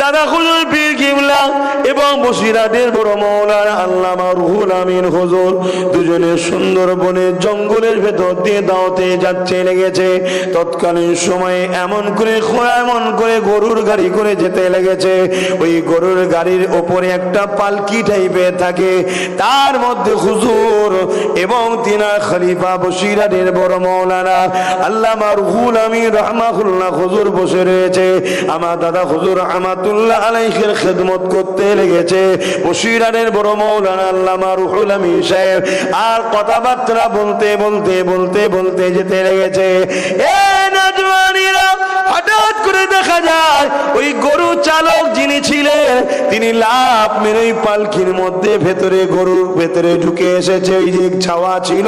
দাদা হুজুর পীর কিবলা এবং বসিরহাটের বড় মাওলানা আল্লামা রুহুল আমিন হুজুর দুজনে সুন্দরবনের জঙ্গলের ভেতর দিয়ে দাওয়াতে যাচ্ছে লেগেছে। তৎকালীন সময়ে এমন করে গরুর গাড়ি করে যেতে লেগেছে। ওই গরুর গাড়ির ওপরে একটা পালকি টাইপের থাকে, তার মধ্যে হুজুর এবং তিনার খলিফা বসিরহাটের বড় মাওলানা আল্লামা রুহুল আমিন রাহমাহুল্লাহ হুজুর বসে রয়েছে। আমার দাদা হুজুর রহমাতুল্লাহ আলাইহির খেদমত করতে লেগেছে। বসিরহাটের বড় মাওলানা আল্লামা রুহুল আমিন সাহেব আর কথাবার্তা বলতে যেতে লেগেছে। এ নওজওয়ানেরা, হঠাৎ করে দেখা যায় ওই গরু চালক যিনি ছিলেন তিনি লাফ মেরে ওই পালকির মধ্যে গরুর ভেতরে ঢুকে এসেছে। ওই যে ছাওয়া ছিল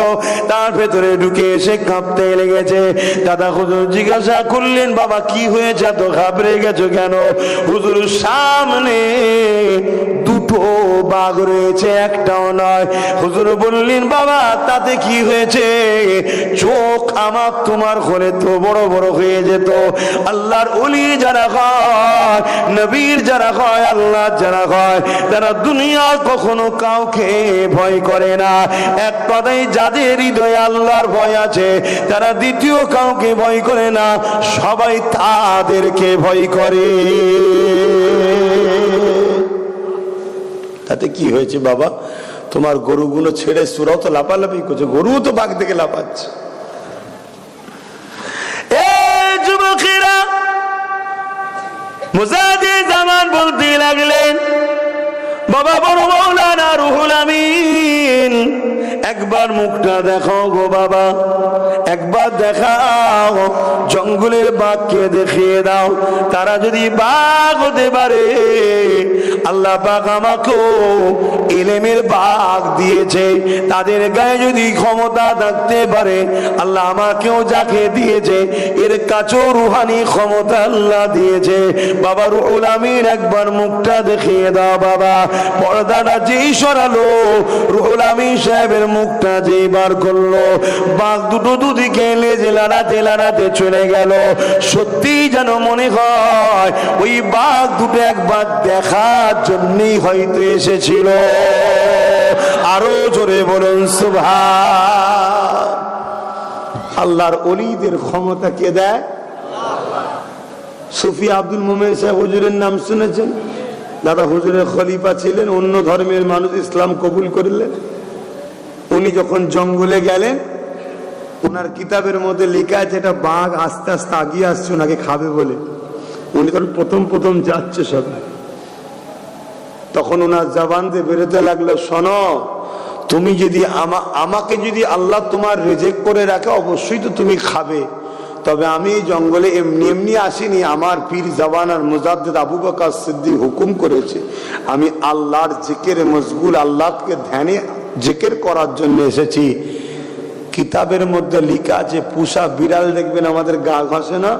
তার ভেতরে ঢুকে এসে কাঁপতে লেগেছে। দাদা হুজুর জিজ্ঞাসা করলেন, বাবা কি হয়েছে, এত ঘাবড়ে গেছো কেন? হুজুর সামনে দুটো বাঘ রয়েছে, একটাও নয়। হুজুর বললেন, বাবা তাতে কি হয়েছে? চোখ আমার তোমার হলে তো বড় বড় হয়ে যেত। আল্লাহর ওলি যারা হয়, নবীর যারা হয়, আল্লাহ যারা হয়, তারা দুনিয়ার কখনো কাউকে ভয় করে না। এক কথায় যাদের হৃদয়ে আল্লাহর ভয় আছে তারা দ্বিতীয় কাউকে ভয় করে না, সবাই তাদেরকে ভয় করে। তাতে কি হয়েছে বাবা? তোমার গরুগুলো ছেড়ে সুরাও তো লাফালাফি করছে, গরু তো বাঘ থেকে লাফাচ্ছে। যুবকেরা মুজাহিদে জামান বলতে লাগলেন, বাবা বড় মাওলানা রুহুল আমিন একবার মুখটা দেখাও গো বাবা, একবার দেখাও, জঙ্গলের বাঘকে দেখিয়ে দাও। তারা যদি বাঘ হতে পারে, আল্লাহ পাক আমাকেও ইলমের বাঘ দিয়েছে, তাদের গায়ে যদি ক্ষমতা থাকতে পারে, আল্লাহ আমাকেও যাকে দিয়েছে এর কাছেও রুহানি ক্ষমতা আল্লাহ দিয়েছে। বাবা রুহুল আমিন একবার মুখটা দেখিয়ে দাও বাবা। পর্দাটা যেই সরালো, রুহুল আমিন সাহেবের মুখটা যেই বার করলো, বাঘ দুটো দুদিকে লেজে লাড়াতে চলে গেল। সত্যি যেন মনে হয় ওই বাঘ দুটো একবার দেখার জন্যই হয়তো এসেছিল। আরো জোরে বলুন সুবহান। আল্লাহর ওলিদের ক্ষমতা কে দেয়? সুফি আব্দুল মোমেন সাহেব হুজুরের নাম শুনেছেন? দাদা হুজুরের খলিফা ছিলেন, অন্য ধর্মের মানুষ ইসলাম কবুল করলেন। উনি যখন জঙ্গলে গেলেন, ওনার কিতাবের মধ্যে লেখা আছে এটা বাঘ আস্তে আস্তে আগিয়ে আসছে ওনাকে খাবে বলে। উনি তখন প্রথম যাচ্ছে সব, তখন ওনার জবান দিয়ে বেরোতে লাগলো, শোনো, তুমি যদি আমাকে যদি আল্লাহ তোমার রিজেক্ট করে রাখে অবশ্যই তো তুমি খাবে, তবে আমি জঙ্গলে এমনি আসিনি। আমার পীর জাওয়ানার মুজাদ্দিদ আবু বকর সিদ্দিক হুকুম করেছে, আমি আল্লাহর জিকিরে মশগুল, আল্লাহকে ধ্যানে জিকির করার জন্য এসেছি। কিতাবের মধ্যে লেখা আছে পুষা বিড়াল দেখবেন আমাদের গা ঘষে না,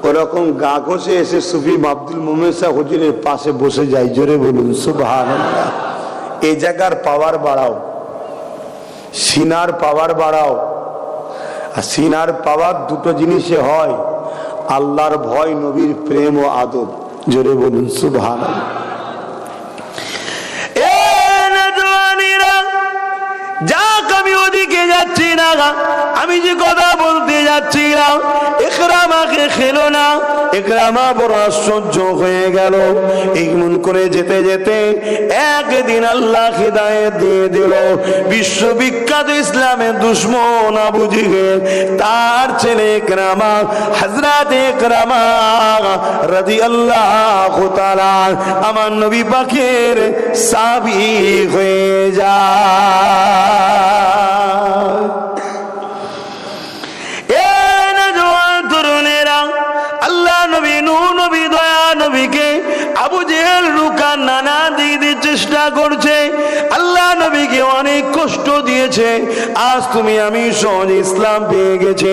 ওরকম গা ঘষে এসে সুফি আব্দুল মোমেন সাহেব হুজুরের পাশে বসে যায়। জোরে বলুন সুবহানাল্লাহ। এই জায়গার পাওয়ার বাড়াও, সিনার পাওয়ার বাড়াও। আর সিনার পাওয়ার দুটো জিনিসে হয়, আল্লাহর ভয়, নবীর প্রেম ও আদব। জোরে বলুন সুবহানাল্লাহ। যাক, আমি ওদিকে যাচ্ছি না, আমি যে কথা বলতে যাচ্ছিলাম, ইকরামাকে খেলো না। ইকরামা বড় আশ্চর্য হয়ে গেল। এমন করে যেতে যেতে একদিন আল্লাহ হিদায়াত দিয়ে দিল। বিশ্ববিখ্যাত ইসলামের দুশ্মন আবু জেহেল, তার ছেলে ইকরামা, হযরত ইকরামা রাদিয়াল্লাহু তাআলা আমার নবী পাকের সাহাবী হয়ে যায়। আল্লাহ নবী, নূহ নবী, দয়া নবীকে আবু জেহেল রুকা নানা দিক দিয়ে চেষ্টা করছে। আল্লাহ নবীকে অনেক কষ্ট দিয়েছে, আজ তুমি আমি সহজে ইসলাম পেয়ে গেছে,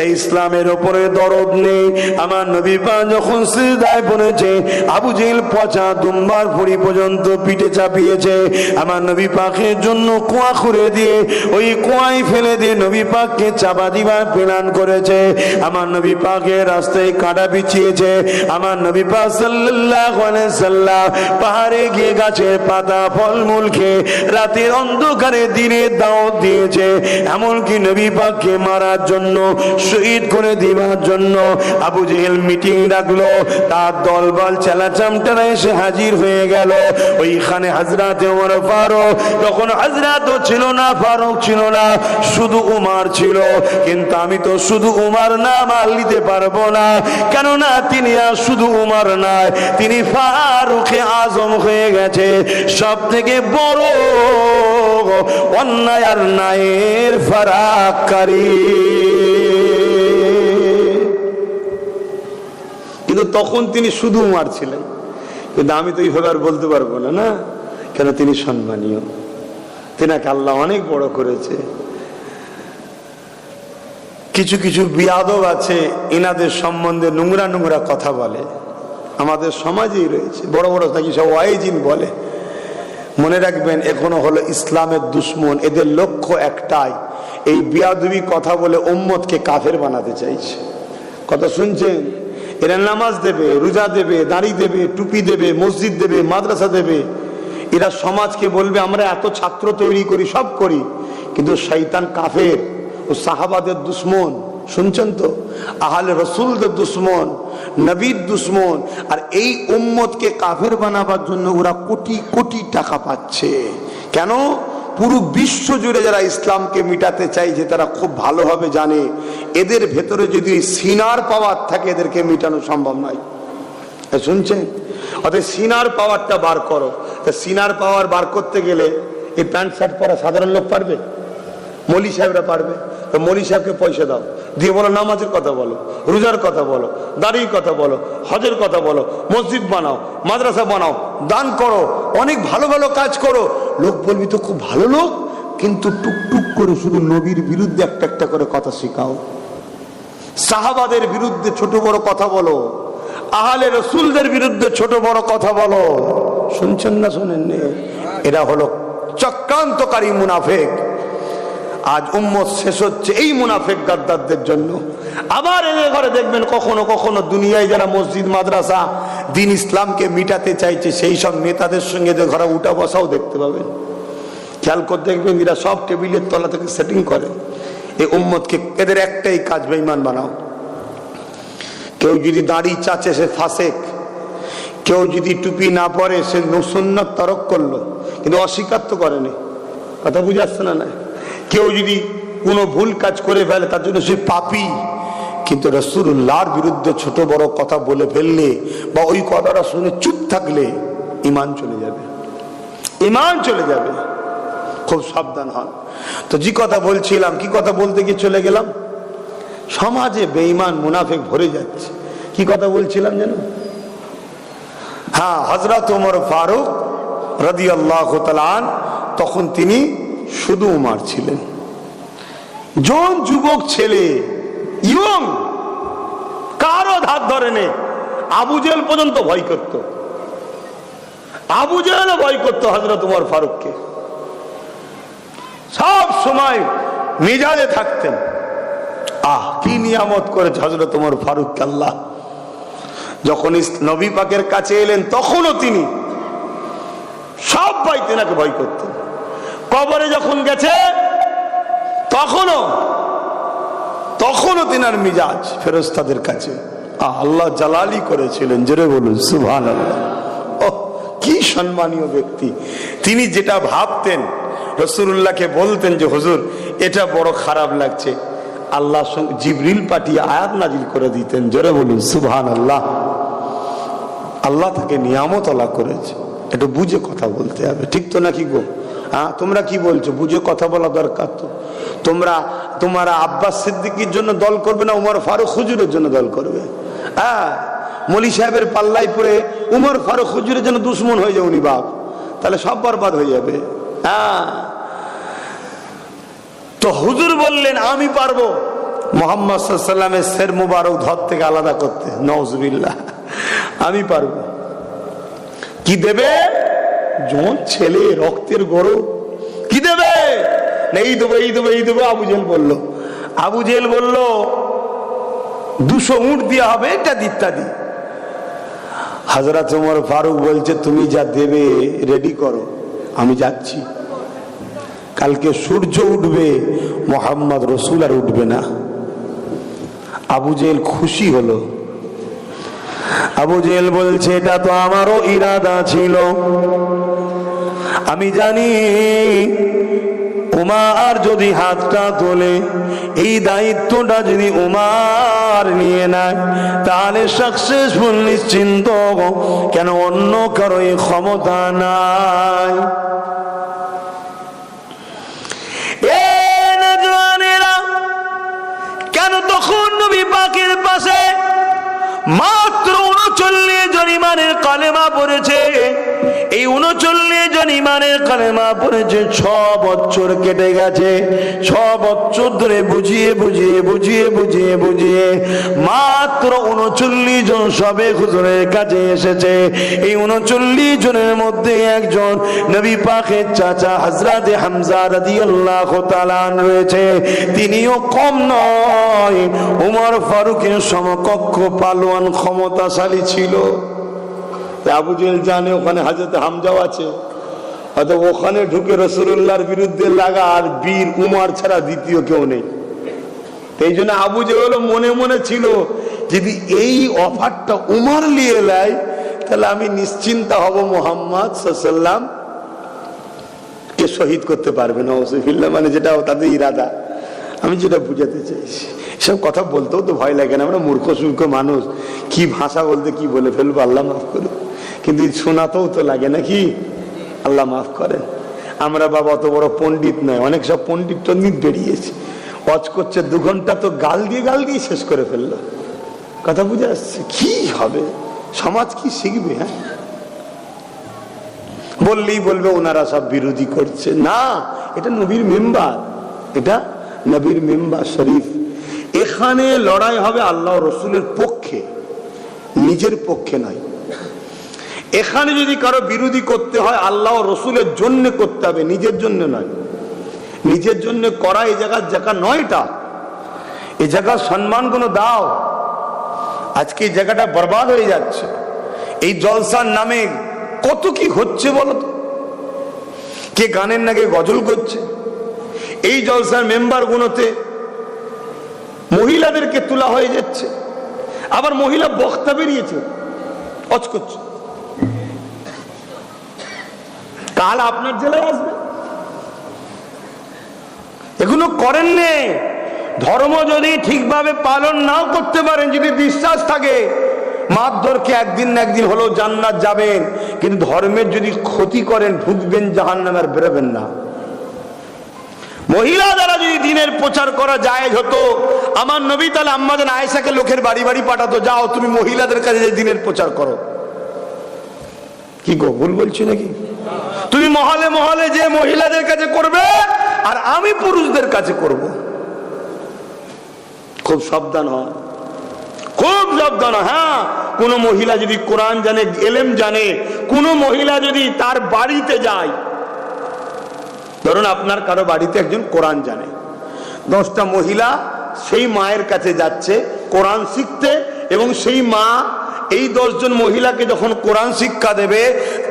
এই ইসলামের উপরে দরদ নেই। আমার নবী পাক যখন সিজদায় পড়েছে, আবু জেহেল পচা দুম্বার ভুঁড়ি পর্যন্ত পিঠে চাপিয়েছে। আমার নবী পাকের জন্য কুয়া খুঁড়ে দিয়ে ওই কুয়ায় ফেলে দিয়ে নবী পাককে চাপা দিবার প্ল্যান করেছে। আমার নবী পাকের রাস্তায় কাঁটা বিছিয়েছে। আমার নবী পাক সাল্লাল্লাহু আলাইহি সাল্লাম পাহাড়ে গিয়ে গাছের পাতা ফলমূল খেয়ে রাতের অন্ধকারে দিনে দাওয়াত দিয়েছে। এমনকি নবী পাককে মারার জন্য, শহীদ করে দিবার জন্য আবু জেহেল মিটিং ডাকলো। তার দলবল চেলাচামটারা এসে হাজির হয়ে গেল। ওইখানে হযরত ওমর ফারুক, তখন হযরতও ছিল না, ফারুক ছিল না, শুধু উমর ছিল। কিন্তু আমি তো শুধু উমর নাম আর নিতে পারবো না, কেননা তিনি আর শুধু উমর নয়, তিনি ফারুকে আজম হয়ে গেছে। সব থেকে বড় অন্যায় আর ন্যায়ের ফারাককারী। কিন্তু তখন তিনি শুধু উমর ছিলেন। কিন্তু আমি তো এইভাবে আর বলতে পারবো না, না, কেন তিনি সম্মানীয়, তিনাকে আল্লাহ অনেক বড় করেছে। কিছু কিছু বিয়াদব আছে, এনাদের সম্বন্ধে নোংরা নোংরা কথা বলে, আমাদের সমাজেই রয়েছে। বড় বড় নাকি সব ওয়াইজিন বলে। মনে রাখবেন, এখনো হলো ইসলামের দুশ্মন। এদের লক্ষ্য একটাই, এই বিয়াদবি কথা বলে উম্মতকে কাফের বানাতে চাইছে। কথা শুনছেন? এরা নামাজ দেবে, রোজা দেবে, দাড়ি দেবে, টুপি দেবে, মসজিদ দেবে, মাদ্রাসা দেবে। এরা সমাজকে বলবে আমরা এত ছাত্র তৈরি করি, সব করি, কিন্তু শয়তান কাফের ও সাহাবাদের দুশ্মন। শুনছেন তো? আহলে রসুলদের দুশ্মন, নবীর দুশ্মন। আর এই উম্মতকে কাফের বানাবার জন্য ওরা কোটি কোটি টাকা পাচ্ছে। কেন? পুরো বিশ্ব জুড়ে যারা ইসলামকে মিটাতে চাইছে তারা খুব ভালোভাবে জানে এদের ভেতরে যদি সিনার পাওয়ার থাকে এদেরকে মিটানো সম্ভব নয়। শুনছেন? অর্থাৎ সিনার পাওয়ারটা বার করো। তা সিনার পাওয়ার বার করতে গেলে এই প্যান্ট শার্ট পরা সাধারণ লোক পারবে? মৌলী সাহেবরা পারবে? তো মৌলী সাহেবকে পয়সা দাও, দিয়ে বলো নামাজের কথা বলো, রোজার কথা বলো, দাড়ির কথা বলো, হজের কথা বলো, মসজিদ বানাও, মাদ্রাসা বানাও, দান করো, অনেক ভালো ভালো কাজ করো। লোক বলবি তো খুব ভালো লোক, কিন্তু টুকটুক করে শুধু নবীর বিরুদ্ধে একটা একটা করে কথা শেখাও, সাহাবাদের বিরুদ্ধে ছোট বড় কথা বলো, আহলে রসুলদের বিরুদ্ধে ছোট বড় কথা বলো। শুনছেন না শোনেননি? এরা হলো চক্রান্তকারী মুনাফেক। আজ উম্মত শেষ হচ্ছে এই মুনাফেক গাদ্দারদের জন্য। আবার এদের ঘরে দেখবেন কখনো কখনো দুনিয়ায় যারা মসজিদ মাদ্রাসা দিন ইসলামকে মিটাতে চাইছে সেই সব নেতাদের সঙ্গে এদের ঘরে উঠা বসাও দেখতে পাবেন। খেয়াল করে দেখবেন এরা সব টেবিলের তলা থেকে সেটিং করে। এই উম্মতকে এদের একটাই কাজ, বেঈমান বানাও। কেউ যদি দাড়ি চাচে সে ফাসেক, কেউ যদি টুপি না পরে সে সুন্নাত তরক করলো, কিন্তু অস্বীকার তো করেনি। কথা বুঝে আসছে না? কেউ যদি কোনো ভুল কাজ করে ফেলে তার জন্য সে পাপী, কিন্তু রাসূলুল্লাহর বিরুদ্ধে ছোট বড় কথা বলে ফেললে বা ওই কথাটা শুনে চুপ থাকলে ঈমান চলে যাবে, ঈমান চলে যাবে। খুব সাবধান হন। তো যে কথা বলছিলাম, কি কথা বলতে গিয়ে চলে গেলাম, সমাজে বেঈমান মুনাফিক ভরে যাচ্ছে। কি কথা বলছিলাম যেন? হ্যাঁ, হযরত ওমর ফারুক রাদিয়াল্লাহু তাআলা আনহু, তখন তিনি শুধু উমর ছিলেন, জন যুবক ছেলে, ইয়ং, কারো ধার ধরে নে। আবু জেহেল পর্যন্ত ভয় করত, আবু জেহেল ভয় করত হযরত ওমর ফারুককে। সব সময় মিজাজে থাকতেন। কি নিয়ামত করেছে হযরত ওমর ফারুককে আল্লাহ। যখন নবী পাকের কাছে এলেন তখনও তিনি সব ভাই তেনাকে ভয় করতেন। কবরে যখন গেছে তখনও তিনার মিজাজ ফেরেশতাদের কাছে আল্লাহ জালালি করেছিলেন। জোরে বলুন সুবহানাল্লাহ। কি সম্মানীয় ব্যক্তি! তিনি যেটা ভাবতেন রাসূলুল্লাহকে বলতেন যে হুজুর এটা বড় খারাপ লাগছে, আল্লাহ জিবরিল পাঠিয়ে আয়াত নাজিল করে দিতেন। জোরে বলুন সুবহানাল্লাহ। আল্লাহ তাকে নিয়ামত আল্লাহ করেছে। একটু বুঝে কথা বলতে হবে, ঠিক তো নাকি গো? তোমরা কি বলছো? বুঝে কথা বলা দরকার তো। তোমরা আব্বাস সিদ্দিকীর জন্য দল করবে না উমর ফারুক হুজুরের জন্য দল করবে? মলি সাহেবের পাল্লাই পরে উমর ফারুক হুজুরের জন্য দুশ্মন হয়ে যায় উনি বাপ, তাহলে সব বরবাদ হয়ে যাবে। হ্যাঁ, তো হুজুর বললেন আমি পারবো মুহাম্মদ সাল্লাল্লাহু আলাইহি ওয়াসাল্লামের সের মুবারক ধর থেকে আলাদা করতে। নাউজুবিল্লাহ, আমি পারবো। কি দেবে? জন ছেলে, রক্তের গরু, কি দেবে? এই দেবো, এই দেবো, এই দেবো। আবু জেহেল বলল 200 উট দেওয়া হবে, এটা ইত্যাদি। হযরত ওমর ফারুক বলছে তুমি যা দেবে রেডি করো, আমি যাচ্ছি। কালকে সূর্য উঠবে, মুহাম্মদ রাসূল আর উঠবে না। আবু জেহেল খুশি হলো। আবু জেহেল বলছে এটা তো আমারও ইরাদা ছিল। আমি জানি উমার যদি হাতটা তোলে, এই দায়িত্বটা যদি উমার নিয়ে নেয়, তাহলে সাকসেসফুল নিশ্চিন্ত। কেন অন্য কারো এই ক্ষমতা নাই। কেন তখন নবী পাকের পাশে মাত্র 39 জন ইমানের কালেমা পড়েছে। এই 39 জন ইমানের কালেমা পড়েছে। 6 বছর কেটে গেছে। 6 বছর ধরে বুঝিয়ে মাত্র 39 জন সবে হুজুরের কাছে এসেছে। এই 39 জনের মধ্যে একজন নবী পাকের চাচা হযরত হামজা রাদিয়াল্লাহু তাআলা রয়েছে। তিনিও কম নয়, উমর ফারুকের সমকক্ষ পালোয়ান ক্ষমতাশালী ছিল। আবু জেহেল জানে ওখানে হযরত হামজাও আছে, অথবা ওখানে ঢুকে রাসূলুল্লাহর বিরুদ্ধে লাগা আর বীর উমর ছাড়া দ্বিতীয় কেউ নেই। এই জন্য আবু জেহেল মনে মনে ছিল যদি এই অফারটা উমর নিয়ে নেয় তাহলে আমি নিশ্চিন্ত হব, মুহাম্মদ সাল্লাল্লাহু আলাইহি ওয়াসাল্লাম কে শহীদ করতে পারবে না। মানে যেটা তাদের ইরাদা, আমি যেটা বুঝাতে চাইছি। সব কথা বলতেও তো ভয় লাগে না, আমরা মূর্খ সূর্খ মানুষ, কি ভাষা বলতে কি বলে ফেলবো, আল্লাহ মাফ করে। কিন্তু শোনাতেও তো লাগে নাকি, আল্লাহ মাফ করেন। আমরা বাবা অত বড় পণ্ডিত নয়, অনেক সব পণ্ডিত টন্ডিত বেরিয়েছে, ওয়াজ করছে 2 ঘন্টা তো গাল দিয়ে শেষ করে ফেললো। কথা বুঝে আসছে? কি হবে, সমাজ কি শিখবে? হ্যাঁ, বললেই বলবে ওনারা সব বিরোধী করছে। না, এটা নবীর মেম্বার, এটা নবীর মেম্বার শরীফ। এখানে লড়াই হবে আল্লাহ রসুলের পক্ষে, নিজের পক্ষে নয়। এখানে যদি কারো বিরোধী করতে হয় আল্লাহ রসুলের জন্য করতে হবে, নিজের জন্য নয়। নিজের জন্য করা এই জায়গা নয়, এটা এই জায়গার সম্মান কোনো দাও। আজকে এই জায়গাটা বরবাদ হয়ে যাচ্ছে। এই জলসার নামে কত কি হচ্ছে বলো তো? কে গানের নাকি গজল করছে। এই জলসার মেম্বার গুলোতে মহিলাদেরকে তোলা হয়ে যাচ্ছে, আবার মহিলা বক্তা বেরিয়েছে, অচ করছে। কাল আপনার জেলায় আসবে, এগুলো করেন নে। ধর্ম যদি ঠিকভাবে পালন নাও করতে পারেন, যদি বিশ্বাস থাকে মারধরকে একদিন না একদিন হলেও জান্নাত যাবেন, কিন্তু ধর্মের যদি ক্ষতি করেন ঢুকবেন জাহান্নামে, আর বেরোবেন না। মহিলা দ্বারা যদি দিনের প্রচার করা জায়েজ হতো, আমার নবী তাহলে আম্মাজান আয়েশাকে লোকের বাড়ি বাড়ি পাঠাতো, যাও তুমি মহিলাদের কাছে দিনের প্রচার করো। কি গো, ভুল বলছি নাকি? তুমি মহলে মহলে যে মহিলাদের কাছে করবে, আর আমি পুরুষদের কাছে করব। খুব সাবধান হয়, খুব সাবধান। হ্যাঁ, কোন মহিলা যদি কোরআন জানে, এলেম জানে, কোন মহিলা যদি তার বাড়িতে যায়, ধরুন আপনার কারো বাড়িতে একজন কোরআন জানে, 10টা মহিলা সেই মায়ের কাছে যাচ্ছে কোরআন শিখতে, এবং সেই মা এই 10 জন মহিলাকে যখন কোরআন শিক্ষা দেবে,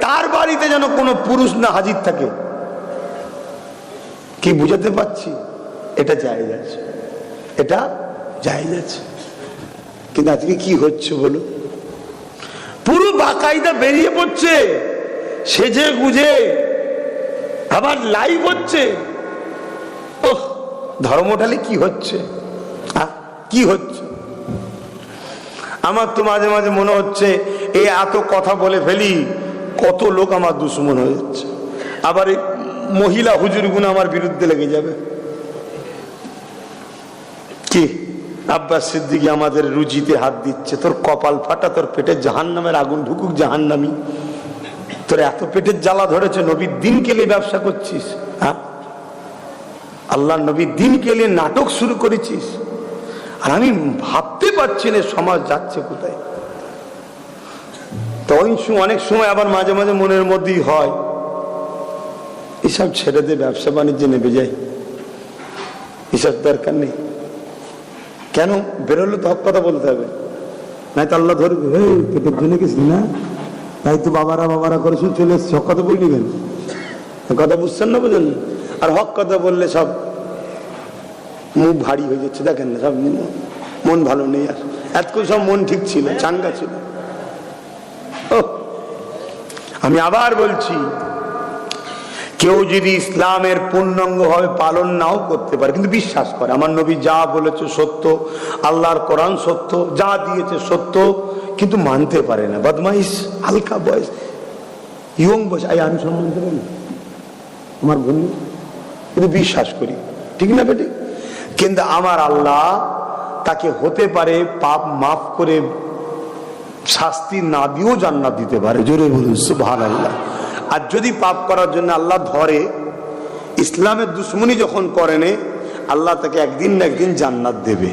তার বাড়িতে যেন কোনো পুরুষ না হাজির থাকে। কি বুঝাতে পারছি? এটা জায়েজ আছে, এটা জায়েজ আছে। কিন্তু আজকে কি হচ্ছে বলো, পুরো বাকায়দা বেরিয়ে পড়ছে, সেজে গুজে, আবার লাইভ হচ্ছে। ওহ, ধর্মটালে কি হচ্ছে, কি হচ্ছে? আমার তো মাঝে মাঝে মনে হচ্ছে এই এত কথা বলে ফেলি, কত লোক আমার দুশ্মন হয়ে যাচ্ছে। আবার এই মহিলা হুজুরগুলো আমার বিরুদ্ধে লেগে যাবে। কি আব্বাস সিদ্দিকী আমাদের রুজিতে হাত দিচ্ছে, তোর কপাল ফাটা, তোর পেটে জাহান্নামের আগুন ঢুকুক জাহান্নামী। তোর এত পেটের জ্বালা ধরেছে, নবীর দিন কেলে ব্যবসা করছিস, হ্যাঁ? আল্লাহ নবীর দিন কেলে নাটক শুরু করেছিস। আর আমি ভাবতে পারছি না সমাজ যাচ্ছে কোথায়। তো অনেক সময় আবার মাঝে মাঝে মনের মধ্যেই হয়, এসব ছেড়ে দিয়ে ব্যবসা বাণিজ্যে নেমে যায়, এসব দরকার নেই। কেন বেরোলে তো হক কথা বলতে হবে, নাই তো আল্লাহ ধরবে, পেটের জন্য গেছিস না, তাই তো বাবারা করে শুধু চলে এসছে, হক কথা বললি কেন? কথা বুঝছেন না, বুঝলেন? আর হক কথা বললে সব মুখ ভারী হয়ে যাচ্ছে, দেখেন না, সব মন ভালো নেই। আর এতক্ষণ সব মন ঠিক ছিল, চাঙ্গা ছিল। আমি আবার বলছি, কেউ যদি ইসলামের পূর্ণাঙ্গ ভাবে পালন নাও করতে পারে, কিন্তু বিশ্বাস করে আমার নবী যা বলেছে সত্য, আল্লাহর কোরআন সত্য, যা দিয়েছে সত্য, কিন্তু মানতে পারে না, বদমাইশ, হালকা বয়স, ইয়ং বয়স, আমি সম্মান দেবেন আমার বন্ধু, কিন্তু বিশ্বাস করি, ঠিক না বেটি? কিন্তু আমার আল্লাহ তাকে হতে পারে পাপ মাফ করে শাস্তি না দিয়েও জান্নাত দিতে পারে। জোরে বলুন সুবহানাল্লাহ। আর যদি পাপ করার জন্য আল্লাহ ধরে, ইসলামের দুশ্মনী যখন করেনে, আল্লাহ তাকে একদিন না একদিন জান্নাত দেবে।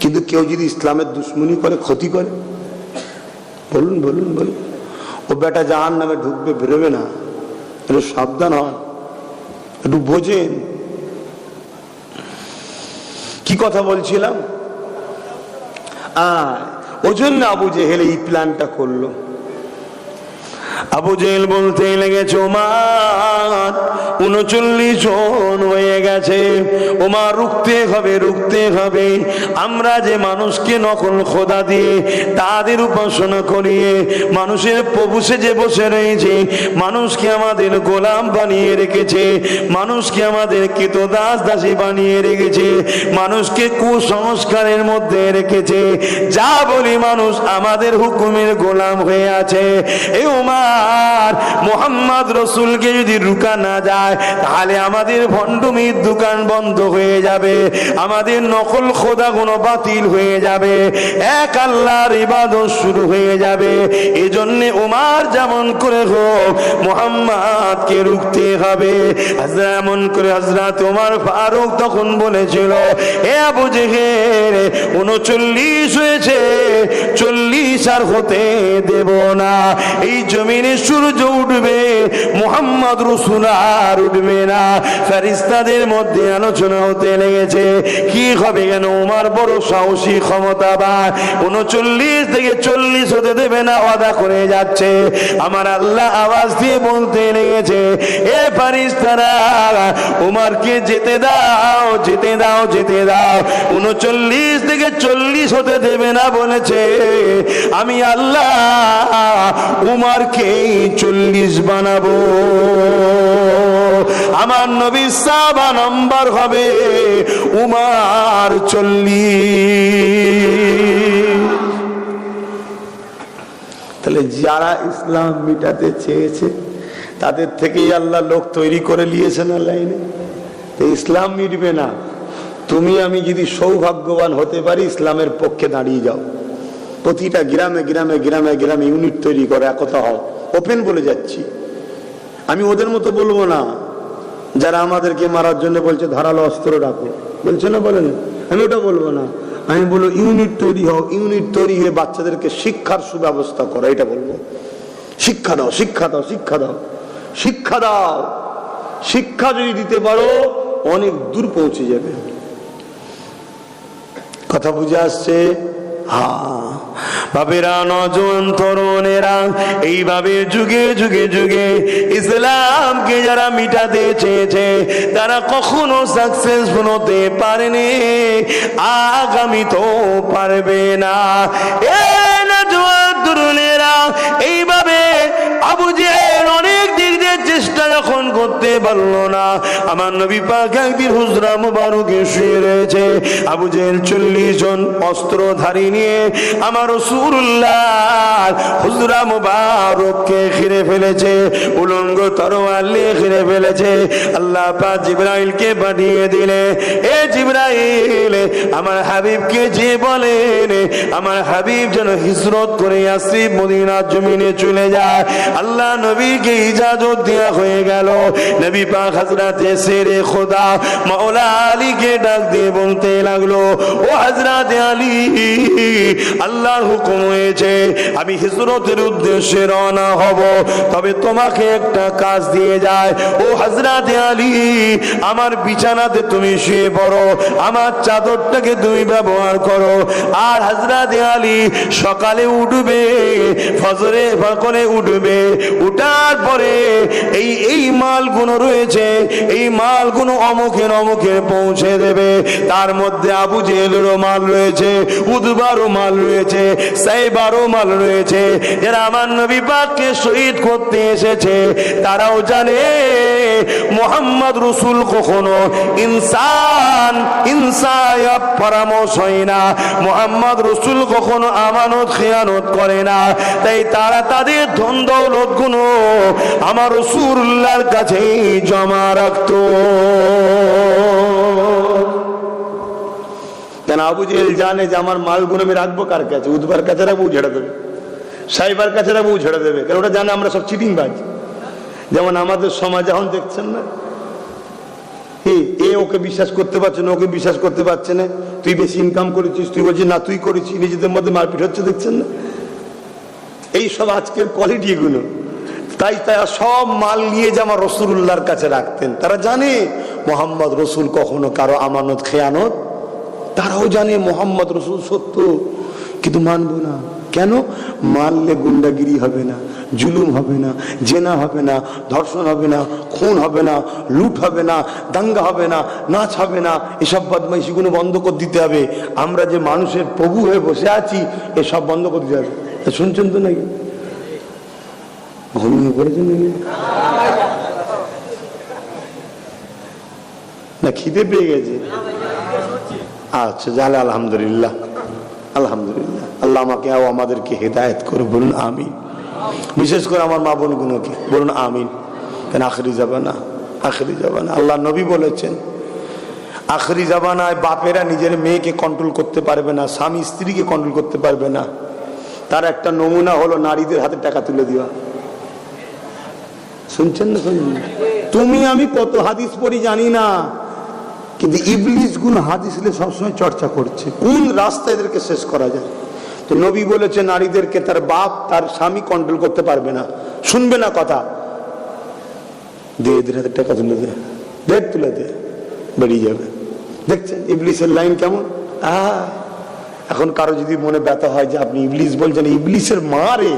কিন্তু কেউ যদি ইসলামের দুশ্মনী করে, ক্ষতি করে, বলুন বলুন বলুন, ও বেটা জাহান্নামে ঢুকবে, বেরোবে না। একটু সাবধান হন, একটু বোঝেন। কি কথা বলছিলাম? ওই জন্য আবু জেহেল এই প্ল্যানটা করলো। আবু জেহেল বলতে লেগেছে, ওমর 39 জন হয়ে গেছে, ওমর রুখতে হবে, রুখতে হবে। আমরা যে মানুষকে নকল খোদা দিয়ে তাদের উপাসনা করিয়ে মানুষের প্রভু সেজে বসে রয়েছে, মানুষকে আমাদের গোলাম বানিয়ে রেখেছে, মানুষকে আমাদের কৃতদাস দাসী বানিয়ে রেখেছে, মানুষকে কুসংস্কারের মধ্যে রেখেছে, যা বলি মানুষ আমাদের হুকুমের গোলাম হয়ে আছে। এই ওমর, মুহাম্মদ রসুলকে যদি রুকা না যায়, তাহলে আমাদের ভণ্ডুমির দোকান বন্ধ হয়ে যাবে, আমাদের নকল খোদা গুলো বাতিল হয়ে যাবে, এক আল্লাহর ইবাদত শুরু হয়ে যাবে। এজন্য ওমর যেমন করে হোক মুহাম্মদকে রুখতে হবে। যেমন করে হযরত ওমর ফারুক তখন বলেছিল, এ আবু জেহেল 39 হয়েছে, 40 আর হতে দেব না। এই জমিনে সূর্য উঠবে, মুহাম্মদ রাসূল আর উঠবে না। ফেরেশতাদের মধ্যে আলোচনা হতে লেগেছে, কি হবে কেন? ওমর বড় সাহসী, ক্ষমতাবান, 39 থেকে 40 হতে দেবে না, ওয়াদা করে যাচ্ছে। আমার আল্লাহ আওয়াজ দিয়ে বলতে লেগেছে, এ ফেরেশতারা, ওমরকে যেতে দাও, যেতে দাও, যেতে দাও। 39 থেকে 40 হতে দেবে না বলেছে, আমি আল্লাহ উমরকে 40 বানাবো। আমার নবী সাহাবা নম্বর হবে উমর 40। তাহলে যারা ইসলাম মিটাতে চেয়েছে তাদের থেকেই আল্লাহ লোক তৈরি করে নিয়েছেন লাইনে। তো ইসলাম মিটবে না। তুমি আমি যদি সৌভাগ্যবান হতে পারি, ইসলামের পক্ষে দাঁড়িয়ে যাও, প্রতিটা গ্রামে গ্রামে গ্রামে গ্রামে ইউনিট তৈরি করে একতা হও। ওপেন বলে যাচ্ছি, আমি ওদের মতো বলবো না যারা আমাদেরকে মারার জন্য বলছে ধারালো অস্ত্র রাখো, বলছে না, বলে না, আমি ওটা বলবো না। আমি বলবো ইউনিট তৈরি হও, ইউনিট তৈরি হয়ে বাচ্চাদেরকে শিক্ষার সুব্যবস্থা করো, এটা বলবো। শিক্ষা দাও, শিক্ষা দাও, শিক্ষা দাও, শিক্ষা দাও। শিক্ষা যদি দিতে পারো অনেক দূর পৌঁছে যাবে। কথা বুঝে আসছে? হ্যাঁ বাবেরা, নজওয়ান তরুণেরা, এইভাবে যুগে যুগে যুগে ইসলামকে যারা মিটাতে চেয়েছে তারা কখনো সাকসেসফুল হতে পারেনি, আগামী তো পারবে না। এই নজওয়ান তরুণেরা এইভাবে আবু জেহেল অনেক দিক দিয়ে চেষ্টা যখন করতে পারলো না। আমার নবী পাক একদিন হুজরা মুবারকে শুয়ে রয়েছে, আবু জেহেল 40 জন অস্ত্রধারী নিয়ে আমার রাসূলুল্লাহ হুজরা মুবারককে ঘিরে ফেলেছে, উলঙ্গ তরোয়াল নিয়ে ঘিরে ফেলেছে। আল্লাহ পাক জিবরাইলকে পাঠিয়ে দিলে, এ জিবরাইল আমার হাবিবকে যে বলেন আমার হাবিব যেন হিজরত করে ইয়াসরিব মদিনার জমিনে চলে যায়। আল্লাহ নবীকে ইজাজত দেয়া হয়ে গেল। নবী পাক হযরতে শেরে খোদা মাওলা আলীকে ডাক দিয়ে বলতে লাগলো, ও হযরতে আলী, আল্লাহর হুকুম হয়েছে আমি হিজরতের উদ্দেশ্যে রওনা হব, তবে তোমাকে একটা কাজ দিয়ে যায়। ও হযরতে আলী, আমার বিছানাতে তুমি শুয়ে পড়ো, আমার চাদরটাকে তুমি ব্যবহার করো। আর হযরতে আলী সকালে উঠবে, ফজরে ফজরে উঠবে, উঠার পরে এই মালগুলো রয়েছে, এই মালগুলো অমুকের অমুকের পৌঁছে দেবে। তার মধ্যে আবু জেহেলেরও মাল রয়েছে, উতবারও মাল রয়েছে, সাইবারও মাল রয়েছে। যারা আমার নবী পাককে শহীদ করতে এসেছে তারাও জানে মুহাম্মদ রাসূল কখনো ইনসান পরামর্শ হয় না, মুহাম্মদ রাসূল কখনো আমানত খেয়ানত করে না। তাই তারা তাদের ধন দৌলত গুলো আমার রাসূলুল্লাহর কাছে জমা রাখতো। কেন আবু জেহেল জানে যে আমার মালগুলো আমি রাখবো কার কাছে? উতবার কাছে রাখবো, ঝেড়ে দেবে, সাইবার কাছে রাখবো, ঝেড়ে দেবে। কারণ ওটা জানে আমরা সব চিটিংবাজ। যেমন আমাদের সমাজ এখন দেখছেন না, এ ওকে বিশ্বাস করতে পারছে না, ওকে বিশ্বাস করতে পারছে না, তুই বেশি ইনকাম করেছিস, তুই বলছিস না তুই করেছিস, নিজেদের মধ্যে মারপিট হচ্ছে, দেখছেন না? এই সব আজকের কোয়ালিটি এগুলো। তাই তারা সব মাল নিয়ে যে আমার রাসূলুল্লাহর কাছে রাখতেন। তারা জানে মুহাম্মদ রাসূল কখনো কারো আমানত খেয়ানত, তারাও জানে মুহাম্মদ রাসূল সত্য, কিন্তু মানবো না। কেন? মানলে গুন্ডাগিরি হবে না, জুলুম হবে না, জেনা হবে না, ধর্ষণ হবে না, খুন হবে না, লুট হবে না, দাঙ্গা হবে না, নাচ হবে না, এসব বদমাইশিগুলো বন্ধ করে দিতে হবে। আমরা যে মানুষের প্রভু হয়ে বসে আছি এসব বন্ধ করে দিতে হবে। শুনছেন তো নাকি? ঘুমিয়ে পড়েছেন নাকি? না খিদে পেয়ে গেছে? আচ্ছা, যাহলে আলহামদুলিল্লাহ, আলহামদুলিল্লাহ। আল্লাহ আমাকে আমাদেরকে হেদায়েত করে, বলুন আমিন। বিশেষ করে আমার মা বোনগুলোকে বলুন আমিন। কেন আখেরি জামানা, আখেরি জামানা আল্লাহ নবী বলেছেন আখেরি জামানায় বাপেরা নিজের মেয়েকে কন্ট্রোল করতে পারবে না, স্বামী স্ত্রীকে কন্ট্রোল করতে পারবে না। তার একটা নমুনা হলো নারীদের হাতে টাকা তুলে দেওয়া। শুনছেন না? শুনছেন? তুমি আমি কত হাদিস পড়ি জানি না, কিন্তু ইবলিস গুণ হাদিস সবসময় চর্চা করছে কোন রাস্তায় এদেরকে শেষ করা যায়। তো নবী বলেছে নারীদেরকে তার বাপ তার স্বামী কন্ট্রোল করতে পারবে না, শুনবে না কথা, দে এদের হাতে টাকা তুলে দে, দেখ তুলে দে, বেরিয়ে যাবে। দেখছেন ইবলিসের লাইন কেমন? এখন কারো যদি মনে ব্যথা হয় যে আপনি ইবলিস বলছেন, ইবলিসের মা রে,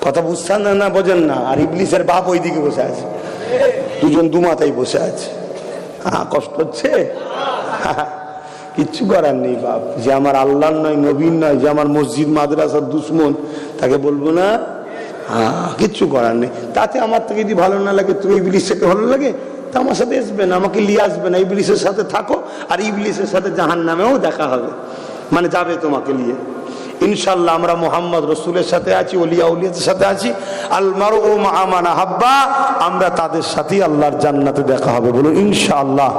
কথা বুঝছেন না, বোঝেন না। আর ইবলিসের বাপ ওইদিকে বসে আছে, দুজন দু মাথায় বসে আছে। কষ্ট হচ্ছে? কিচ্ছু করার নেই বাপ। যে আমার আল্লাহর নয়, নবীর নয়, যে আমার মসজিদ মাদ্রাসার দুশ্মন, তাকে বলবো না? কিচ্ছু করার নেই। তাতে আমার থেকে যদি ভালো না লাগে, তুমি ইবলিসকে ভালো লাগে, তা আমার সাথে আসবে না, আমাকে নিয়ে আসবে না, ইবলিসের সাথে থাকো, আর ইবলিসের সাথে জাহান্নামেও দেখা হবে, মানে যাবে তোমাকে নিয়ে। ইনশাআল্লাহ আমরা মুহাম্মদ রাসূলের সাথে আছি, ওলিয়া উলিয়াদের সাথে আছি। আল মারউ মা মান আহাব্বা, আমরা তাদের সাথে আল্লাহর জান্নাতে দেখা হবে, বলুন ইনশাআল্লাহ।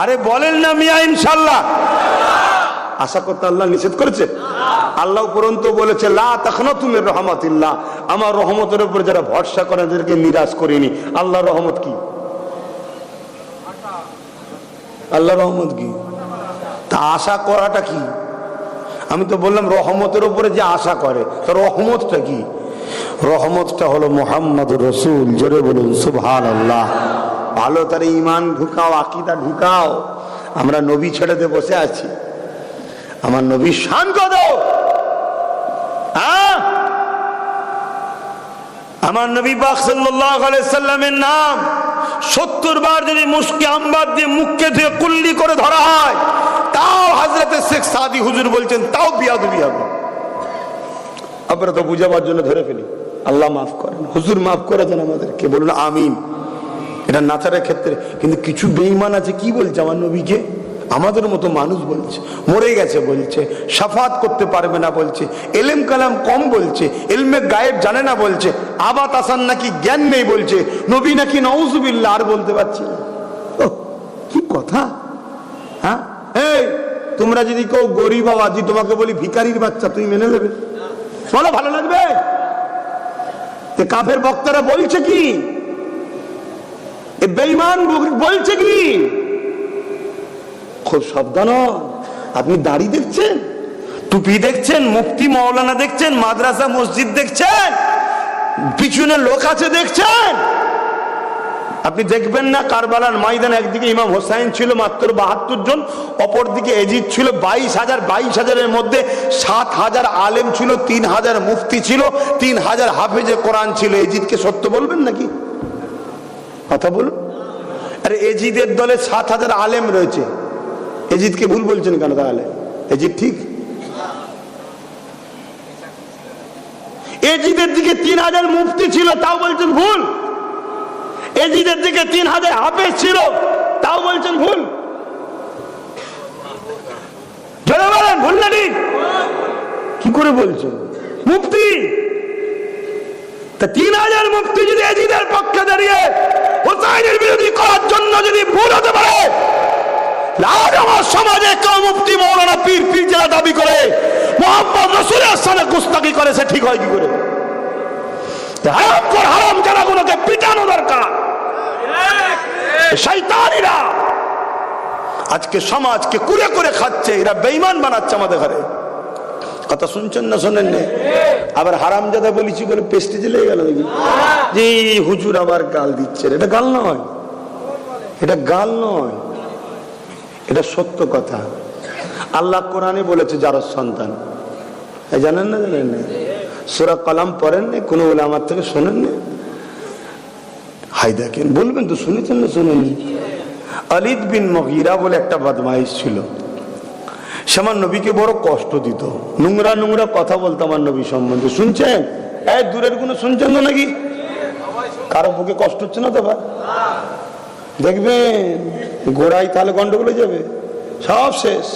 আরে বলেন না মিয়া ইনশাআল্লাহ। আশা করতে আল্লাহ নিষেধ করেছে? আল্লাহ উপরন্তু বলেছে লা তাখনাতু মির রাহমাতিল্লাহ, আমার রহমতের উপর যারা ভরসা করে তাদেরকে নিরাশ করিনি। আল্লাহর রহমত কি? আল্লাহর রহমত কি? তা আশা করাটা কি? আমি তো বললাম রহমতের উপরে যে আশা করে, তো রহমতটা কি? রহমতটা হলো মুহাম্মদুর রাসূল। জোরে বলুন সুবহানাল্লাহ। ভালো তারে ঈমান ঢুকাও, আকীদা ঢুকাও। আমরা নবী ছেড়ে দিয়ে বসে আছি, আমার নবী শান কত, আমার নবী পাক সাল্লাল্লাহু আলাইহি সাল্লামের নাম 70 বার যদি মুশকে আমবাদ দিয়ে মুখকে ধুয়ে কুল্লি করে ধরা হয়, তাও হযরতে শেখ সাদি হুজুর বলছেন তাও বিয়াদবি হবে। আমরা তো বুঝাবার জন্য ধরে ফেলি, আল্লাহ মাফ করেন, হুজুর মাফ করে দেন আমাদেরকে, বলুন আমিন। এটা নাচারের ক্ষেত্রে। কিন্তু কিছু বেঈমান আছে কি বলছে আমার নবীকে, আমাদের মতো মানুষ বলছে, মরে গেছে বলছে, শাফাত করতে পারবে না বলছে, এলেম কালাম কম বলছে, এলমে গায়েব জানে না বলছে, আবাত আসান নাকি জ্ঞান নেই বলছে, নবী নাকি নাউজুবিল্লাহ আর বলতে পারছি না। কি কথা! হ্যাঁ, এই তোমরা যদি কেউ গরিব আওয়াজি তোমাকে বলি ভিখারির বাচ্চা, তুমি মেনে নেবে? বলো, ভালো লাগবে? কাফের বক্তারা বলছে কি, বেঈমান বলছে কি? খুব সাবধান। আপনি দাড়ি দেখছেন, টুপি দেখছেন, মুফতি মাওলানা দেখছেন, মাদ্রাসা মসজিদ দেখছেন, পিছনে লোক আছে দেখছেন। আপনি দেখবেন না কারবালার ময়দানে একদিকে ইমাম হোসাইন ছিল মাত্র 72 জন, অপরদিকে এজিদ ছিল 22,000। 22,000-এর মধ্যে 7,000 আলেম ছিল, 3,000 মুফতি ছিল, 3,000 হাফেজে কোরআন ছিল। এজিদকে সত্য বলবেন নাকি? কথা বলুন। আরে এজিদের দলে 7,000 আলেম রয়েছে, এজিদকে ভুল বলছেন কেন? তাহলে এজিদ ঠিক? এজিদের দিকে 3,000 মুফতি ছিল, তাও বলছেন ভুল। এজিদের দিকে 3,000 হাফেজ ছিল, তাও বলছেন ভুল। জোরে বলেন, ভুল না ঠিক? কি করে বলছেন? মুফতি তা 3,000 মুফতি যদি এজিদের পক্ষে দাঁড়িয়ে হোসাইনের বিরোধী করার জন্য যদি ভুল হতে পারে, আজ আমার সমাজে কেউ মুফতি মাওলানা পীর যারা দাবি করে মুহাম্মদ রাসূলের সাথে গুস্তাখি করে, সে ঠিক হয় কি করে? হারামখোর হারাম জানাগুলোকে পিটানো দরকার। শয়তানিরা আজকে সমাজকে কুরে করে খাচ্ছে, এরা বেঈমান বানাচ্ছে আমাদের ঘরে। কথা শুনছেন না শোনেন না? আবার হারামজাদা বলেছি বলে পেস্টিজে লেগে গেল দেখি যে হুজুর আবার গাল দিচ্ছেন। এটা গাল নয়, এটা গাল নয়, এটা সত্য কথা। আল্লাহ কোরআনে বলেছে যার সন্তান, জানেন না? জানেন না? সূরা কলাম পড়েন না? কোন উলামার থেকে শোনেন না? হাই দেখেন, বলবেন তো শুনেছেন না শোনেন? আলিদ বিন মুগীরা বলে একটা বদমাইশ ছিল, সে আমার নবীকে বড় কষ্ট দিত, নোংরা নোংরা কথা বলতো আমার নবী সম্বন্ধে। শুনছেন? এই দূরের কোনো শুনছেন তো নাকি? কারো বুকে কষ্ট হচ্ছে না তো? দেখবেন গোড়ায় তাহলে গন্ডগোল হয়ে যাবে, সব শেষ,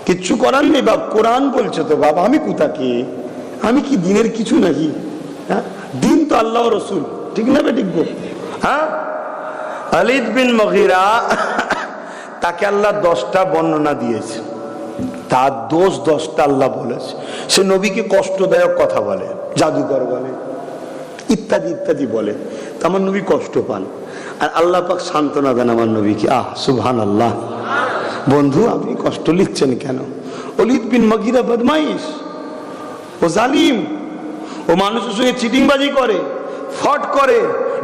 কিচ্ছু করার নেই। বাপ কোরআন বলছে তো, বাবা আমি কোথা কি, আমি কি দিনের কিছু নাকি? হ্যাঁ, দিন তো আল্লাহ রসুল, ঠিক না? ঠিক বল। হ্যাঁ, আলিদ বিন মুগীরা তাকে আল্লাহ 10টা বর্ণনা দিয়েছে, তার দোষ 10টা আল্লাহ বলেছে। সে নবীকে কষ্টদায়ক কথা বলে, জাদুকর বলে, ইত্যাদি ইত্যাদি বলে, তো আমার নবী কষ্ট পান। আর আল্লাহ পাক সান্ত্বনা দেন আমার নবীকে। সুবহানাল্লাহ। বন্ধু আপনি কষ্ট লিখছেন কেন? আলিদ বিন মুগীরা বদমাইশ, ও জালিম, ও মানুষের সঙ্গে চিটিংবাজি করে, ফট করে,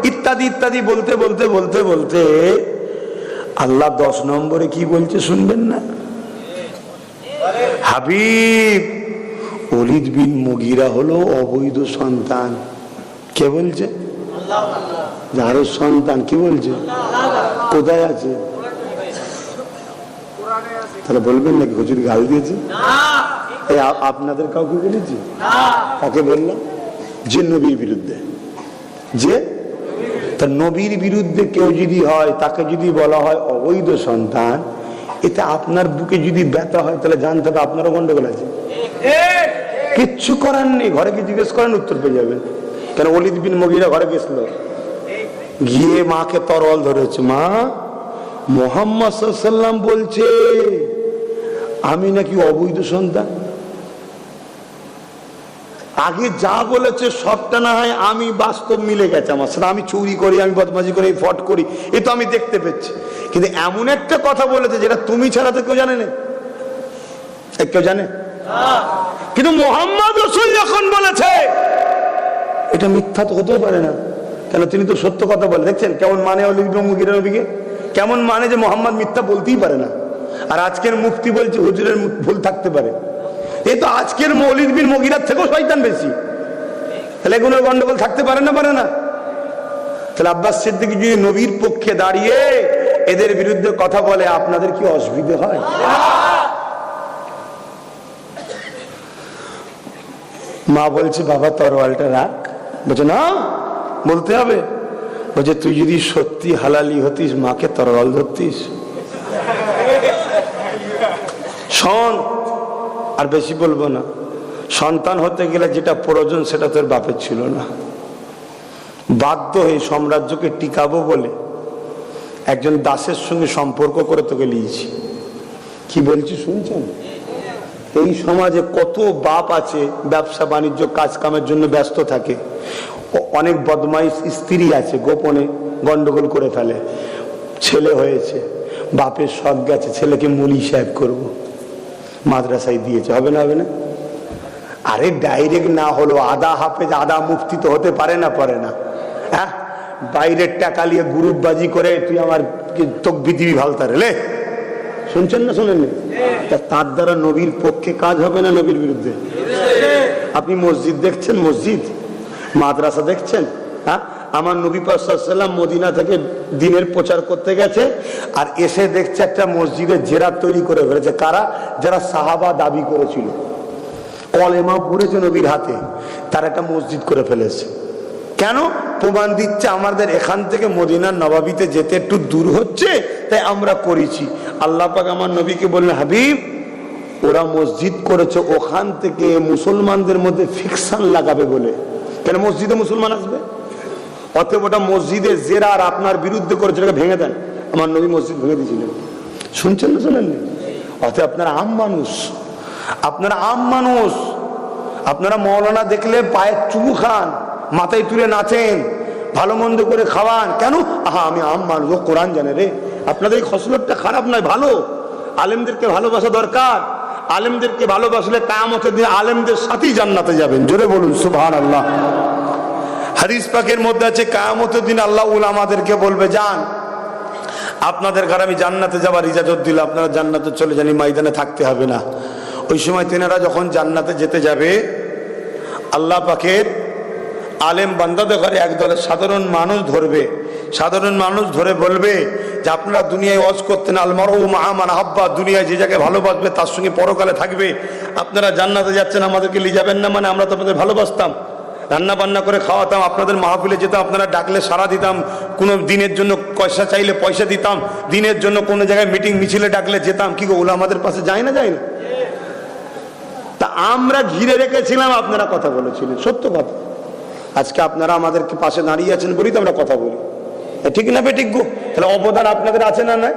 ইত্যাদি ইত্যাদি বলতে বলতে বলতে বলতে আল্লাহ 10 নম্বরে কি বলছে শুনবেন না? হাবিব, আলিদ বিন মুগীরা হলো অবৈধ সন্তান। কে বলছে? যার সন্তান। কি বলছে? কোথায় আছে? তাহলে বলবেন নাকি হুজুর গাল দিয়েছে? আপনাদের কাউকে বলেছি? কাকে বললাম? যে নবীর বিরুদ্ধে, যে তার নবীর বিরুদ্ধে কেউ যদি হয়, তাকে যদি বলা হয় অবৈধ সন্তান, এতে আপনার বুকে যদি ব্যথা হয় তাহলে জানতে হবে আপনারও গন্ডগোল আছে। কিচ্ছু করার নেই, ঘরে কি জিজ্ঞেস করেন উত্তর পেয়ে যাবেন। কেন আলিদ বিন মুগীরা ঘরে গেছিল, গিয়ে মাকে তরল ধরেছে, মা মুহাম্মদ সাল্লাল্লাহু আলাইহি ওয়াসাল্লাম বলছে আমি নাকি অবৈধ সন্তান। আগে যা বলেছে সবটা না হয় আমি বাস্তব মিলে গেছে আমার সাথে, আমি চুরি করি, আমি বদমাজি করি, ফট করি, এ তো আমি দেখতে পেয়েছি। কিন্তু এমন একটা কথা বলেছে যেটা তুমি ছাড়া তো কেউ জানে না। কেউ জানে? কিন্তু মুহাম্মদ রাসূল যখন বলেছে, এটা মিথ্যা তো হতে পারে না, কেন তিনি তো সত্য কথা বলে। দেখছেন কেমন মানে আলিদ বিন মুগীরা নবীকে, কেমন মানে যে মোহাম্মদ মিথ্যা বলতেই পারে না। আর আজকের মুফতি বলছে হুজুরের ভুল থাকতে পারে। এই তো আজকের আলিদ বিন মুগীরার থেকেও শয়তান বেশি। তাহলে এগুলোর গন্ডগোল থাকতে পারে না? পারে না? তাহলে আব্বাস সিদ্দিক যদি নবীর পক্ষে দাঁড়িয়ে এদের বিরুদ্ধে কথা বলে, আপনাদের কি অসুবিধা হয়? মা বলছে বাবা তরোয়ালটা রাখ, বলছে না, বলতে হবে। বলছে তুই যদি সত্যি হালালি হতিস মাকে তরোয়াল ধরতিস। শোন, আর বেশি বলবো না, সন্তান হতে গেলে যেটা প্রয়োজন সেটা তোর বাপের ছিল না। বাধ্য হয়ে সাম্রাজ্যকে টিকাবো বলে একজন দাসের সঙ্গে সম্পর্ক করে তোকে নিয়েছি। কি বলছি শুনছেন? এই সমাজে কত বাপ আছে ব্যবসা বাণিজ্য কাজ কামের জন্য ব্যস্ত থাকে, অনেক বদমাইশ স্ত্রী আছে গোপনে গন্ডগোল করে ফেলে। ছেলে হয়েছে, বাপের শখ গেছে ছেলেকে মুলি সাহেব করবো, মাদ্রাসায় দিয়েছে, হবে না? হবে না? আরে ডাইরেক্ট না হলো আদা হাফেজ আদা মুফতি তো হতে পারে না, পারে না? হ্যাঁ, বাইরের টাকা নিয়ে গ্রুপবাজি করে তুই আমার তকবি দিবি ভালতারে লে, শুনছেন না শোনেননি? তার দ্বারা নবীর পক্ষে কাজ হবে না, নবীর বিরুদ্ধে। আপনি মসজিদ দেখছেন, মসজিদ মাদ্রাসা দেখছেন? হ্যাঁ, আমার নবী পাক সাল্লাল্লাহু আলাইহি ওয়াসাল্লাম মদিনা থেকে দ্বীনের প্রচার করতে গেছে, আর এসে দেখছে একটা মসজিদের জেরাত তৈরি করে ফেলেছে। কারা? যারা সাহাবা দাবি করেছিল, কলেমা পড়েছে নবীর হাতে, তারা একটা মসজিদ করে ফেলেছে। কেন? প্রমাণ দিচ্ছে আমাদের এখান থেকে মদিনার নবাবিতে যেতে একটু দূর হচ্ছে, তাই আমরা করেছি। আল্লাহ পাক আমার নবীকে বললেন, হাবিব ওরা মসজিদ করেছে ওখান থেকে মুসলমানদের মধ্যে ফিকশন লাগাবে বলে। কেন মসজিদে মুসলমান আসবে? অতএব ওটা মসজিদের জেরার আপনার বিরুদ্ধে করেছে, ভেঙে দেন। আমার নবী মসজিদ ভেঙে দিয়েছিলেন। শুনছেন না শোনেননি? অতএব আপনারা আম মানুষ, আপনারা আম মানুষ, আপনারা মৌলানা দেখলে পায়ে চুমু খান, মাথায় তুলে নাচেন, ভালো মন্দ করে খাওয়ান। কেন? আহা আমি আম মানুষ, ও কোরআন জানে রে। আপনাদের এই খসলতটা খারাপ নয়, ভালো। আলেমদেরকে ভালোবাসা দরকার। আলেমদেরকে ভালোবাসলে কিয়ামতের দিন আলেমদের সাথেই জান্নাতে যাবেন। জোরে বলুন সুবহানাল্লাহ। হাদিস পাকের মধ্যে আছে কিয়ামতের দিন আল্লাহ উলামাদেরকে বলবে, যান আপনাদের ঘরে আমি জান্নাতে যাবার ইজাজত দিলাম, আপনারা জান্নাতে চলে যান, ময়দানে থাকতে হবে না। ওই সময় তেনারা যখন জান্নাতে যেতে যাবে, আল্লাহ পাকের আলেম বান্দাদের ঘরে একদলের সাধারণ মানুষ ধরবে, সাধারণ মানুষ ধরে বলবে যে আপনারা দুনিয়ায় ওয়াজ করতেন, আল মারউ মা'a মান আহাব্বা, দুনিয়ায় যে জায়গায় ভালোবাসবে তার সঙ্গে পরকালে থাকবে, আপনারা জান্নাতে যাচ্ছেন, আমাদেরকে নিয়ে যাবেন না? মানে আমরা তো আপনাদের ভালোবাসতাম, রান্না বান্না করে খাওয়াতাম, আপনাদের মাহফিলে যেতাম, আপনারা ডাকলে সাড়া দিতাম, কোনো দিনের জন্য পয়সা চাইলে পয়সা দিতাম, দিনের জন্য কোনো জায়গায় মিটিং মিছিলে ডাকলে যেতাম। কি গো, ওলা আমাদের পাশে যায় না? যায় না? তা আমরা ঘিরে রেখেছিলাম, আপনারা কথা বলেছিলেন, সত্য কথা। আজকে আপনারা আমাদেরকে পাশে দাঁড়িয়ে আছেন বলেই তো আমরা কথা বলি, ঠিক না বেঠিক গো? তাহলে অবদান আপনাদের আছে না? নয়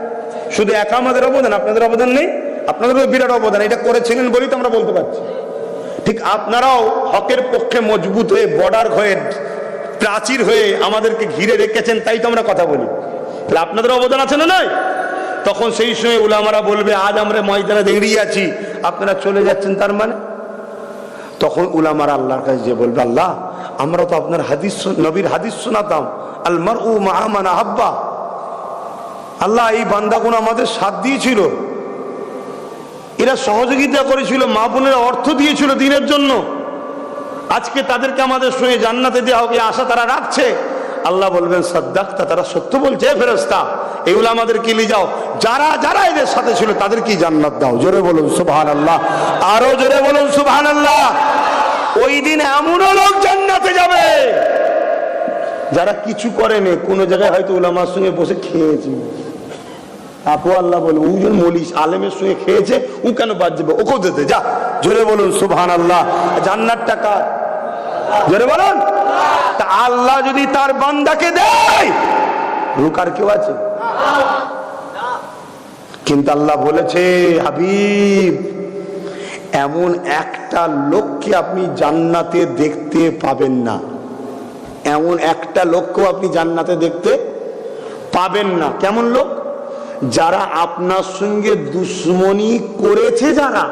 শুধু একা আমাদের অবদান, আপনাদের অবদান নেই? আপনাদেরও বিরাট অবদান, এটা করেছিলেন বলেই তো আমরা বলতে পারছি। ঠিক আপনারাও হকের পক্ষে মজবুত হয়ে, বর্ডার হয়ে, প্রাচীর হয়ে আমাদেরকে ঘিরে রেখেছেন, তাই তো আমরা কথা বলি। তাহলে আপনাদের অবদান আছে না? নয়? তখন সেই সময় উলামারা বলবে, আজ আমরা ময়দানে দাঁড়িয়ে আছি, আপনারা চলে যাচ্ছেন, তার মানে? তখন উলামারা আল্লাহর কাছে যে বলবে, আল্লাহ আমরা তো আপনার হাদিস, নবীর হাদিস শোনাতাম, আল মারউ মা'a মান আহাব্বা। আল্লাহ এই বান্দাগুলো আমাদের সাথ দিয়েছিল, এরা সহযোগিতা করেছিল, মা বোনেরা অর্থ দিয়েছিল দিনের জন্য, আজকে তাদেরকে আমাদের সঙ্গে জান্নাতে দেওয়া হবে আশা তারা রাখছে। আল্লাহ বলবেন, সাদ্দাকতা, তারা সত্য বলছে। ফেরেশতা এগুলো আমাদেরকে নিয়ে যাও, যারা যারা এদের সাথে ছিল তাদেরকে জান্নাত দাও। জোরে বলুন সুবহানাল্লাহ, আরো জোরে বলুন সুবহানাল্লাহ। ওই দিন এমনও লোক জান্নাতে যাবে যারা কিছু করেনি, কোন জায়গায় হয়তো উলামার সঙ্গে বসে খেয়েছে। আপু আল্লাহ বলে, ওজন মলিস আলেমের সঙ্গে খেয়েছে, ও কেন বাদ যাবে, ওকেও দিতে যা। জোরে বলুন সুবহানাল্লাহ। জান্নাতটা কার? জোরে বলুন। তা আল্লাহ যদি তার বান্দাকে দেয়, রুকার কেউ আছে? কিন্তু আল্লাহ বলেছে, হাবিব এমন একটা লোককে আপনি জান্নাতে দেখতে পাবেন না, এমন একটা লোককেও আপনি জান্নাতে দেখতে পাবেন না। কেমন লোক? যারা আপনার সঙ্গে দুশ্মনী করেছে, যারা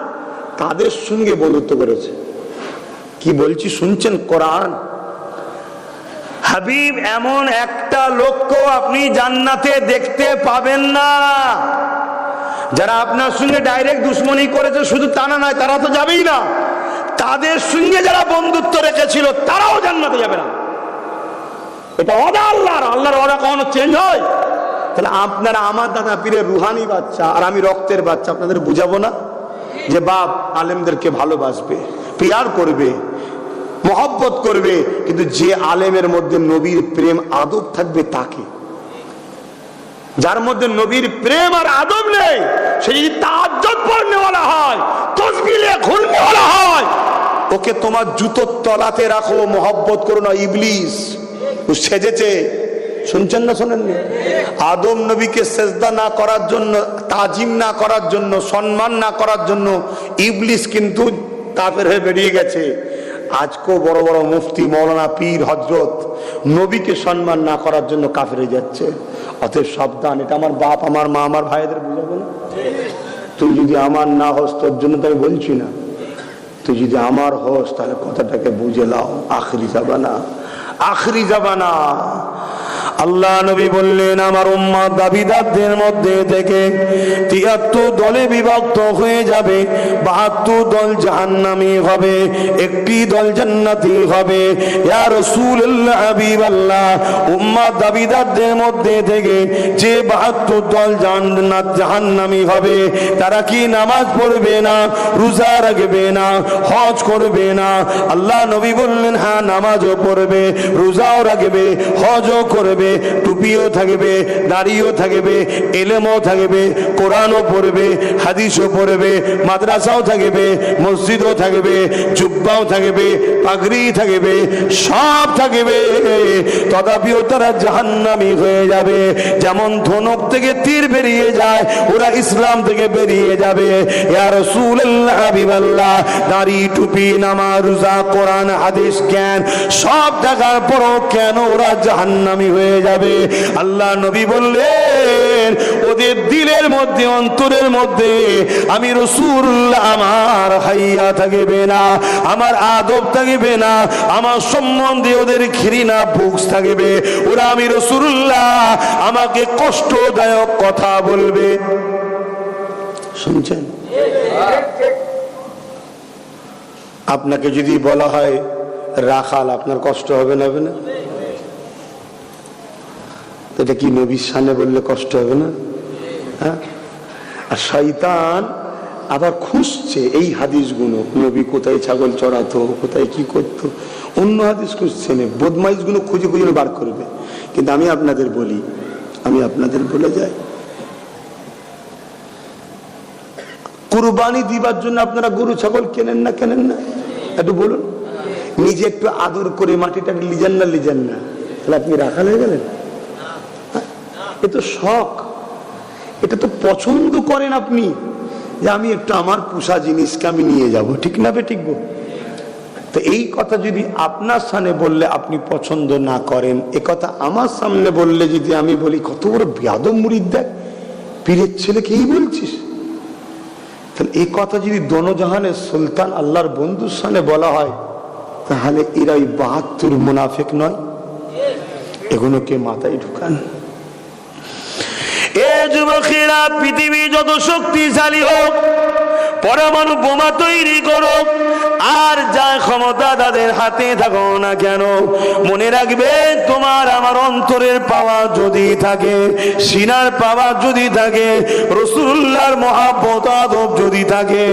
তাদের সঙ্গে বন্ধুত্ব করেছে। কি বলছি শুনছেন? কোরআন। হাবিব এমন একটা লোককেও আপনি জান্নাতে দেখতে পাবেন না, যারা আপনার সঙ্গে ডাইরেক্ট দুশ্মনী করেছে, শুধু তা না নয়, তারা তো যাবেই না, তাদের সঙ্গে যারা বন্ধুত্ব রেখেছিল তারাও জান্নাতে যাবে না। এটা ওয়াদা আল্লাহর, আল্লাহর ওয়াদা কখনো চেঞ্জ হয়? তাহলে আপনারা আমার দাদা পীরের রুহানি বাচ্চা আর আমি রক্তের বাচ্চা, আপনাদের বুঝাবো না যে বাপ আলেমদেরকে ভালোবাসবে, পিয়ার করবে, মহব্বত করবে, কিন্তু যে আলেমের মধ্যে নবীর প্রেম আদব থাকবে তাকে। যার মধ্যে নবীর প্রেম আর আদব নেই, সে যদি তাহাজ্জুদ পড়নেওয়ালা হয়, তাসবিহ ঘুরনেওয়ালা হয়, ওকে তোমার জুতোর তলাতে রাখো, মহব্বত করো না। ইবলিস ও সেজেছে, শুনছেন না শোনেননি? আদম নবীকে সেজদা না করার জন্য, তাজিম না করার জন্য, সম্মান না করার জন্য ইবলিস কিন্তু কাফের হয়ে বেরিয়ে গেছে। আজকেও বড় বড় মুফতি, মৌলানা, পীর, হজরত নবীকে সম্মান না করার জন্য কাফের হয়ে যাচ্ছে। অতএব সাবধান। এটা আমার বাপ, আমার মা, আমার ভাইদের বুঝাবো না। তুই যদি আমার না হস, তোর জন্য তো আমি বলছি না, তুই যদি আমার হস তাহলে কথাটাকে বুঝে লাও। আখরি জামানা, আখরি জামানা। আল্লাহ নবী বললেন, আমার উম্মত দাবিদারদের মধ্যে থেকে ৭৩ দলে বিভক্ত হয়ে যাবে, ৭২ দল জাহান্নামী হবে, একটি দল জান্নাতি হবে। ইয়া রাসূলুল্লাহ, হাবিবাল্লাহ, উম্মত দাবিদারদের মধ্যে থেকে যে ৭২ দল জাহান্নামী হবে, তারা কি নামাজ পড়বে না, রোজা রাখবে না, হজ করবে না? আল্লাহ নবী বললেন, হ্যাঁ, নামাজও পড়বে, রোজাও রাখবে, হজও করবে, টুপিও থাকবে, দাড়িও থাকবে, ইলমও থাকবে, কোরআনও পড়বে, হাদিসও পড়বে, মাদ্রাসাও থাকবে, মসজিদও থাকবে, জুব্বাও থাকবে, পাগড়ি থাকবে, সব থাকবে। তথাপিও তারা জাহান্নামী হয়ে যাবে। যেমন ধনুক থেকে তীর বেরিয়ে যায়, ওরা ইসলাম থেকে বেরিয়ে যাবে। ইয়া রাসূলুল্লাহ, হাবিবাল্লাহ, দাড়ি, টুপি, নামাজ, রোজা, কোরআন, হাদিস, জ্ঞান সব থাকার পরও কেন ওরা জাহান্নামী হয়ে যাবে? আল্লাহ নবী বললেন, ওদের দিলের মধ্যে, অন্তরের মধ্যে আমি রাসূলুল্লাহ, আমার হাইয়া থাকবে না, আমার আদব থাকবে না, আমার সম্বন্ধে ওদের ঘৃণা, বুকস থাকবে। ওরা আমি রাসূলুল্লাহ, আমাকে কষ্টদায়ক কথা বলবে। শুনছেন? আপনাকে যদি বলা হয় রাখাল, আপনার কষ্ট হবে না? হবে না? এটা কি নবীর সামনে বললে কষ্ট হবে না? হ্যাঁ। আর শয়তান আবার খুঁজছে এই হাদিসগুলো, নবী কোথায় ছাগল চড়াতো, কোথায় কি করতো, অন্য হাদিস খুঁজছে না, বদমাইশগুলো খুঁজে খুঁজে বার করবে। কিন্তু আমি আপনাদের বলি, আমি আপনাদের বলে যাই, কুরবানি দিবার জন্য আপনারা গরু ছাগল কেনেন না? কেনেন না? একটু বলুন। নিজে একটু আদর করে মাটিটাকে লিজান না? লিজান না? তাহলে আপনি রাখাল হয়ে গেলেন? এ তো শখ, এটা তো পছন্দ করেন আপনি, যে আমি একটু আমার পোষা জিনিসকে আমি নিয়ে যাব। ঠিক না বে? ঠিক। তো এই কথা যদি আপনার সামনে বললে আপনি পছন্দ না করেন, এ কথা আমার সামনে বললে যদি আমি বলি কত বড় বেয়াদব মুরিদ, দেখ পীরের ছেলেকে এই বলছিস, তাহলে এই কথা যদি দোনোজাহানের সুলতান আল্লাহর বন্ধুর সামনে বলা হয়, তাহলে এরাই ৭২ মুনাফিক নয়? এগুলোকে মাথায় ঢুকান। এ যুবকেরা, পৃথিবী যত শক্তিশালী হোক, পরমাণু বোমা তৈরি করো, আর যা ক্ষমতা তাদের হাতে থাকো না কেন, মনে রাখবে তোমার আমার অন্তরের পাওয়া যদি থাকে, সিনার পাওয়া যদি থাকে, রাসূলুল্লাহর মহব্বত, আদব যদি থাকে,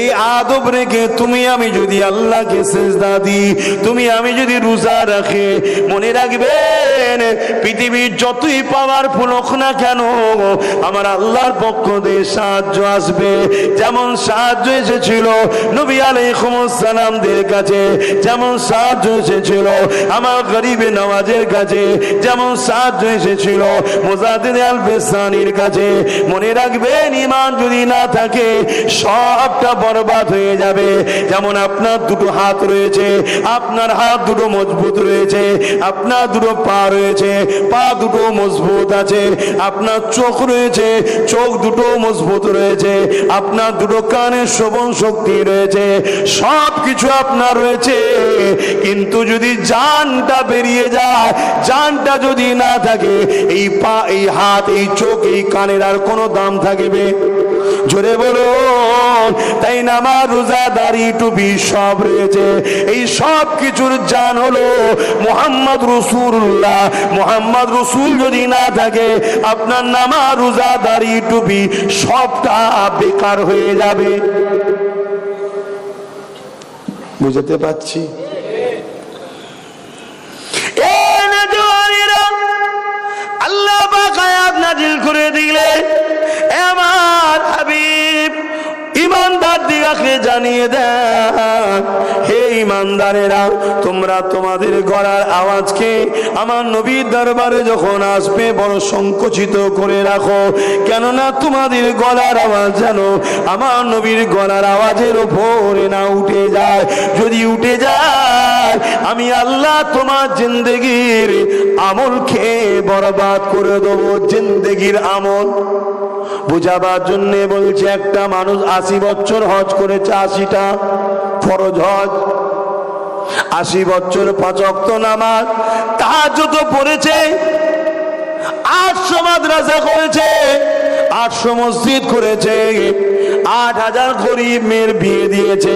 এই আদব রেখে তুমি আমি যদি আল্লাহকে সিজদা দিই, তুমি আমি যদি রোজা রাখি, মনে রাখবেন পৃথিবীর যতই পাওয়ারফুল হোক না কেন, আমার আল্লাহর পক্ষ থেকে সাহায্য আসবে। যেমন সাহায্য এসেছিল নবী আলাইহিস সালামদের কাছে, যেমন সাহায্য এসেছিল আমার গরিবে নওয়াজের কাছে, যেমন সাহায্য এসেছিল মুজাদ্দিদ আল-ফিসানির কাছে। মনে রাখবেন, ঈমান যদি না থাকে সবটা বরবাদ হয়ে যাবে। যেমন আপনার দুটো হাত রয়েছে, আপনার হাত দুটো মজবুত রয়েছে, আপনার দুটো পা রয়েছে, পা দুটো মজবুত আছে, আপনার চোখ রয়েছে, চোখ দুটো মজবুত রয়েছে, আপনার দুটো কানের শ্রবণ শক্তি রয়েছে, সব কিছু আপনার রয়েছে, কিন্তু যদি জানটা বেরিয়ে যায়, জানটা যদি না থাকে, এই পা, এই হাত, এই চোখ, এই কানের আর কোনো দাম থাকবে? জোরে বলুন। তাই নামাজ, রোজা, দাড়ি, টুপি সব রয়েছে, এই সব কিছুর জান হলো মুহাম্মদ রাসূলুল্লাহ। মুহাম্মদ রাসূল যদি না থাকে, আপনার নামাজ, রোজা, দাড়ি, টুপি সবটা বেকার হয়ে যাবে। বুঝতে পারছি? ইমানদারদেরকে জানিয়ে দেন, হে ইমানদারেরা, তোমরা তোমাদের গলার আওয়াজকে আমার নবীর দরবারে যখন আসবে বড় সংকুচিত করে রাখো, কেননা তোমাদের গলার আওয়াজ যেন আমার নবীর গলার আওয়াজের উপরে না উঠে যায়। যদি উঠে যায় আমি আল্লাহ তোমার জিন্দেগির আমলকে বরবাদ করে দেবো। জিন্দেগির আমল বুঝাবার জন্য বলছে, একটা মানুষ 80 বছর হজ করেছে, 80টা ফরজ হজ, 80 বছর 5 ওয়াক্ত নামাজ, তাহাজ্জুদ পড়েছে, 800 মাদ্রাসা করেছে, 800 মসজিদ করেছে, 8000 গরিব মেয়ের বিয়ে দিয়েছে,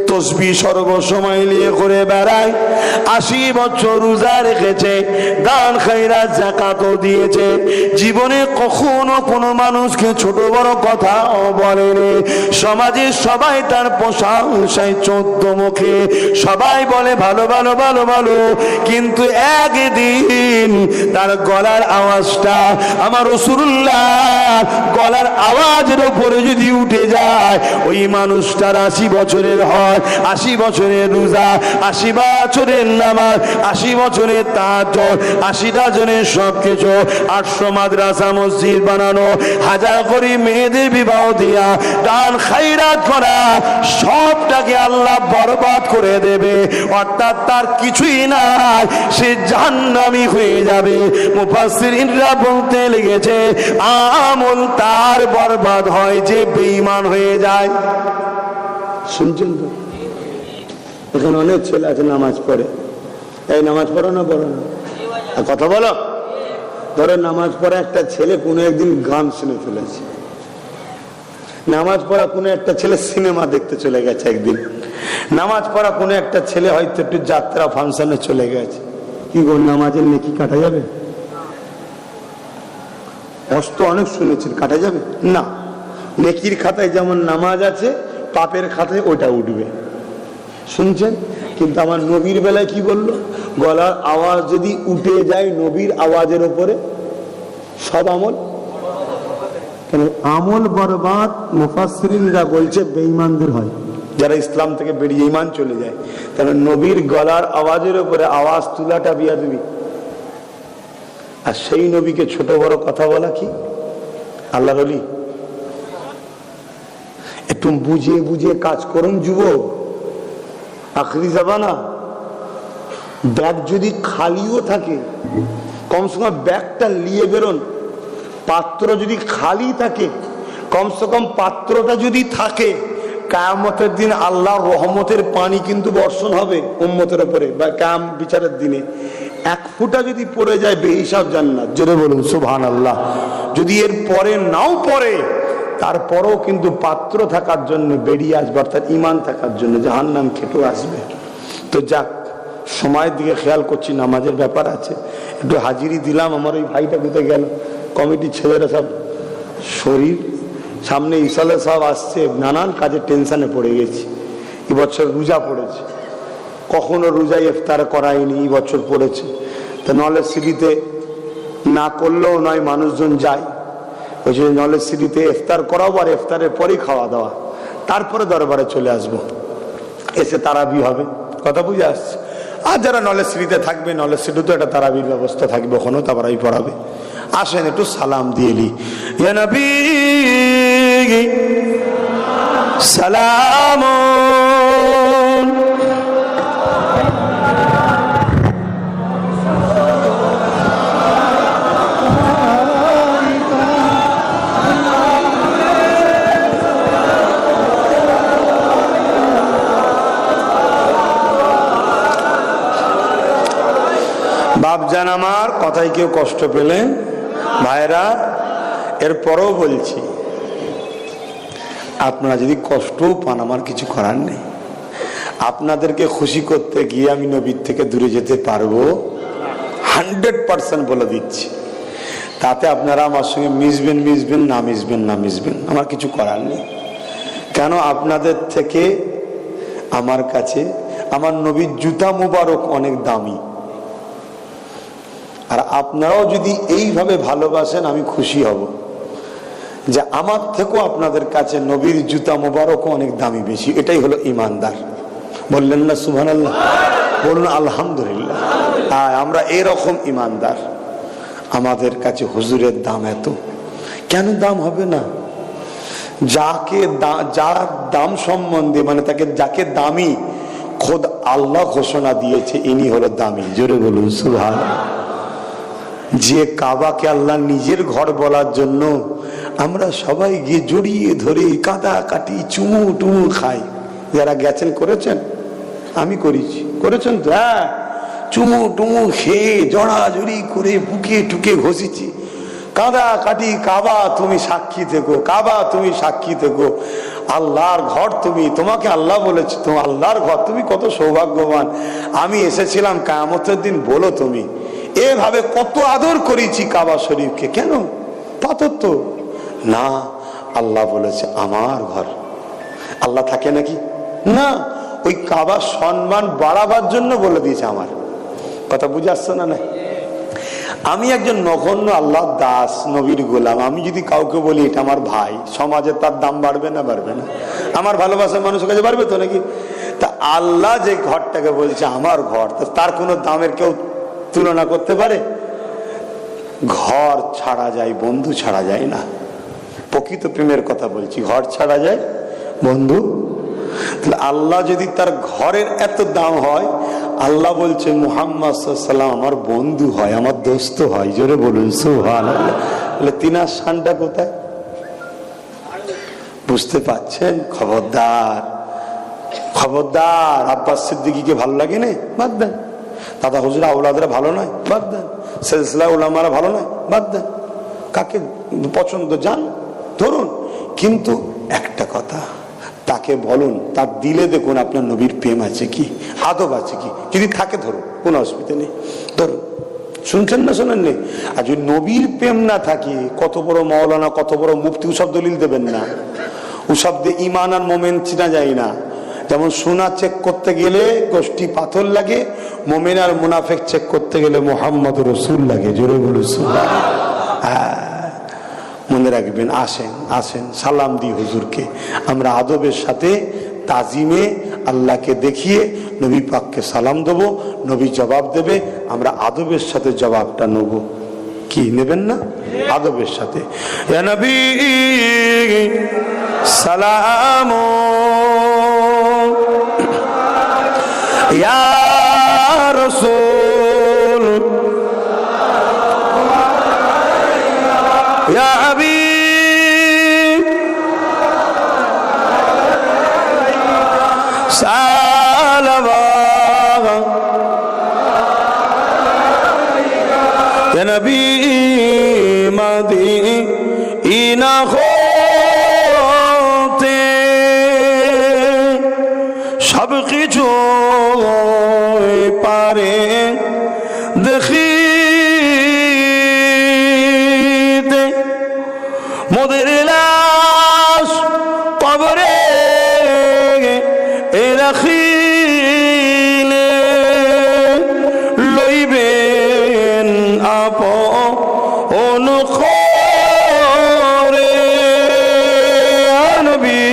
তসবিহ সর্বসময় নিয়ে করে বেড়ায়, 80 বছর রোজা রেখেছে, দান খয়রাত যাকাতও দিয়েছে, জীবনে কখনো কোনো মানুষকে ছোট বড় কথা বলেনি, সমাজে সবাই তার প্রশংসায় 14 মুখে, সবাই বলে ভালো ভালো ভালো ভালো, কিন্তু একদিন তার গলার আওয়াজটা আমার রাসূলুল্লাহ গলার আওয়াজের উপরে যদি উঠে যায়, ওই মানুষটার 80 বছরের হয়, 80 বছরের রোজা, 80 বছরের নামাজ, 80 বছরের তাহাজ্জুদ, 80টা জনের সবকিছু, 800 মাদ্রাসা মসজিদ বানানো, 1000 গরিব মেয়েদের বিবাহ দিয়া, দান খায়রাত করা, সবটাকে আল্লাহ বরবাদ করে দেবে, অর্থাৎ তার কিছুই নাই, সে জাহান্নামী হয়ে যাবে। মুফাসসিরিনরা বলতে লেগেছে, আমল তার বরবাদ হয় যে বেঈমান হয়ে যায়। শুনছেন তো? এখানে অনেক ছেলে আছে নামাজ পড়ে, এই নামাজ পড়ো না পড়ো না, আর কথা বলো। ধরো নামাজ পড়া একটা ছেলে কোনো একদিন গান শুনে ফেলেছে, নামাজ পড়া কোনো একটা ছেলে সিনেমা দেখতে চলে গেছে একদিন, নামাজ পড়া কোনো একটা ছেলে হয়তো একটু যাত্রা ফাংশনে চলে গেছে, কি গো নামাজের নেকি কাটা যাবে? অস্ত অনেক শুনেছেন, কাটা যাবে না। নেকির খাতায় যেমন নামাজ আছে, পাপের খাতায় ওটা উঠবে, শুনছেন? কিন্তু আমার নবীর বেলায় কি বললো? গলার আওয়াজ যদি উঠে যায় নবীর আওয়াজের উপরে, সব আমল কেন আমল বরবাদ। মুফাসসিরিনরা বলছে বেঈমানদের হয়, যারা ইসলাম থেকে বেরিয়ে ঈমান চলে যায়, কারণ নবীর গলার আওয়াজের উপরে আওয়াজ তুলাটা বিয়াদবি, আর সেই নবীকে ছোট বড় কথা বলা কি আল্লাহর ওলি? একটু বুঝিয়ে বুঝিয়ে কাজ করুন যুবক, আখরি জামানা। ব্যাগ যদি খালিও থাকে, কমসে কম ব্যাগটা নিয়ে বেরোন। পাত্র যদি খালি থাকে, কমসে কম পাত্রটা যদি থাকে, কিয়ামতের দিন আল্লাহর রহমতের পানি কিন্তু বর্ষণ হবে উম্মতের উপরে, বা কিয়াম বিচারের দিনে 1 ফোঁটা যদি পড়ে যায় বেহিসাব জান্নাত। জোরে বলুন সুবহানাল্লাহ। যদি এর পরে নাও পড়ে, তারপরও কিন্তু পাত্র থাকার জন্য বেরিয়ে আসবে, অর্থাৎ ঈমান থাকার জন্য, জাহান্নাম খেটেও আসবে। তো যাক, সময়ের দিকে খেয়াল করছি, নামাজের ব্যাপার আছে, একটু হাজিরি দিলাম। আমার ওই ভাইটা কোথায় গেল? কমিটির ছেলেরা সব শরীর, সামনে ইসালে সাহেব আসছে, নানান কাজে টেনশনে পড়ে গেছি। এবছর রোজা পড়েছে, কখনো রোজায় ইফতার করায়নি, এই বছর পড়েছে। তো নলেজ সিটিতে না করলেও নয়, মানুষজন যায়, ওই জন্য নলেজ সিটিতে ইফতার করাবো, আর ইফতারের পরেই খাওয়া দাওয়া, তারপরে দরবারে চলে আসবো, এসে তারাবি হবে। কথা বুঝে আসছে? আর যারা নলেজ সিটিতে থাকবে, নলেজ সিটি তো একটা তারাবির ব্যবস্থা থাকবে, ওখানেও তারাবি পড়াবে। আসেন একটু সালাম দিয়ে নি। ইয়া নবী সালাম। বাপজান আমার কথায় কেউ কষ্ট পেলেন ভাইরা? এরপরও বলছি, আপনারা যদি কষ্টও পান, আমার কিছু করার নেই। আপনাদেরকে খুশি করতে গিয়ে আমি নবীর থেকে দূরে যেতে পারবো 100% বলে দিচ্ছি। তাতে আপনারা আমার সঙ্গে মিশবেন মিশবেন, না মিশবেন না মিশবেন, আমার কিছু করার নেই। কেন? আপনাদের থেকে আমার কাছে আমার নবীর জুতা মুবারক অনেক দামি, আর আপনারাও যদি এইভাবে ভালোবাসেন আমি খুশি হব। যে আমার থেকেও আপনাদের কাছে নবীর জুতা মোবারক অনেক দামি বেশি। এটাই হলো ইমানদার। বললেন না সুবহানাল্লাহ? বলুন আলহামদুলিল্লাহ। আমরা এরকম ইমানদার। আমাদের কাছে হুজুরের দাম এত, কেন দাম হবে না? যার দাম সম্বন্ধে মানে তাকে যাকে দামি খোদ আল্লাহ ঘোষণা দিয়েছে, ইনি হলো দামি। জোরে বলুন সুবহানাল্লাহ। যে কাবাকে আল্লাহ নিজের ঘর বলার জন্য আমরা সবাই গিয়ে জড়িয়ে ধরে কাদা কাটি চুমু টুমু খাই। যারা গেছেন করেছেন, আমি করেছি, করেছেন তো? হ্যাঁ, চুমু টুমু খেয়ে জড়াজড়ি করে বুকে টুকে ঘষেছি। কাদা কাটি, কাবা তুমি সাক্ষী থেকো, কাবা তুমি সাক্ষী থেকো, আল্লাহর ঘর তুমি, তোমাকে আল্লাহ বলেছে তুমি আল্লাহর ঘর, তুমি কত সৌভাগ্যবান। আমি এসেছিলাম কিয়ামতের দিন, বলো তুমি। এভাবে কত আদর করেছি কাবা শরীফকে। কেন? পাথর তো না, আল্লাহ বলেছে আমার ঘর। আল্লাহ থাকে নাকি? না, ওই কাবার সম্মান বাড়াবার জন্য বলে দিয়েছে আমার। কথা বুঝে আসছে না? নাই, আমি একজন নগণ্য আল্লাহ দাস, নবীর গোলাম। আমি যদি কাউকে বলি এটা আমার ভাই, সমাজে তার দাম বাড়বে না বাড়বে না? আমার ভালোবাসার মানুষের কাছে বাড়বে তো নাকি? তা আল্লাহ যে ঘরটাকে বলছে আমার ঘর, তার কোনো দামের কেউ তুলনা করতে পারে? ঘর ছাড়া যায়, বন্ধু ছাড়া যায় না। প্রকৃত প্রেমের কথা বলছি, ঘর ছাড়া যায়, বন্ধু। তাহলে আল্লাহ যদি তার ঘরের এত দাম হয়, আল্লাহ বলছে মুহাম্মদ সাল্লাল্লাহু আলাইহি ওয়াসাল্লাম আমার বন্ধু হয়, আমার দোস্ত হয়। জোরে বলুন সুবহানাল্লাহ। তাহলে তিনার শানটা কোথায়? বুঝতে পাচ্ছেন? খবরদার, খবরদার। আব্বাস সিদ্দিকীকে ভালো লাগে না? বাদ দেন। দাদা হুজুর আওলাদরা ভালো নয়? বাদ দেন। সিলসিলা উলামারা ভালো নয়? বাদ দেন। কাকে পছন্দ যান ধরুন, কিন্তু একটা কথা, তাকে বলুন, তার দিলে দেখুন আপনার নবীর প্রেম আছে কি, আদব আছে কি। যদি থাকে ধরুন, কোনো অসুবিধা নেই, ধরুন। শুনছেন না শোনেন নেই? আর যদি নবীর প্রেম না থাকে, কত বড় মাওলানা, কত বড় মুফতি, ওসব দলিল দেবেন না। ওসব দিয়ে ইমান আর মোমেন চিনা যায় না। যেমন সোনা চেক করতে গেলে গোষ্ঠী পাথর লাগে, মোমেন আর মুনাফেক চেক করতে গেলে মোহাম্মদ রসুল লাগে। জোরে বলুন সুবহানাল্লাহ। মনে রাখবেন। আসেন আসেন, সালাম দিই হুজুরকে। আমরা আদবের সাথে তাজিমে আল্লাহকে দেখিয়ে নবী পাককে সালাম দেবো, নবী জবাব দেবে, আমরা আদবের সাথে জবাবটা নেব। কি নেবেন না? আদবের সাথে। ইয়া নবী সালাম, ইয়া রাসূল, ইয়া হাবিব সালাওয়াত, ইয়া নবী মদিনা হতে সব কিছু পারে দেখিতে, মোদের লাশ কবরে রাখিলে লইবেন আপন করে। নবী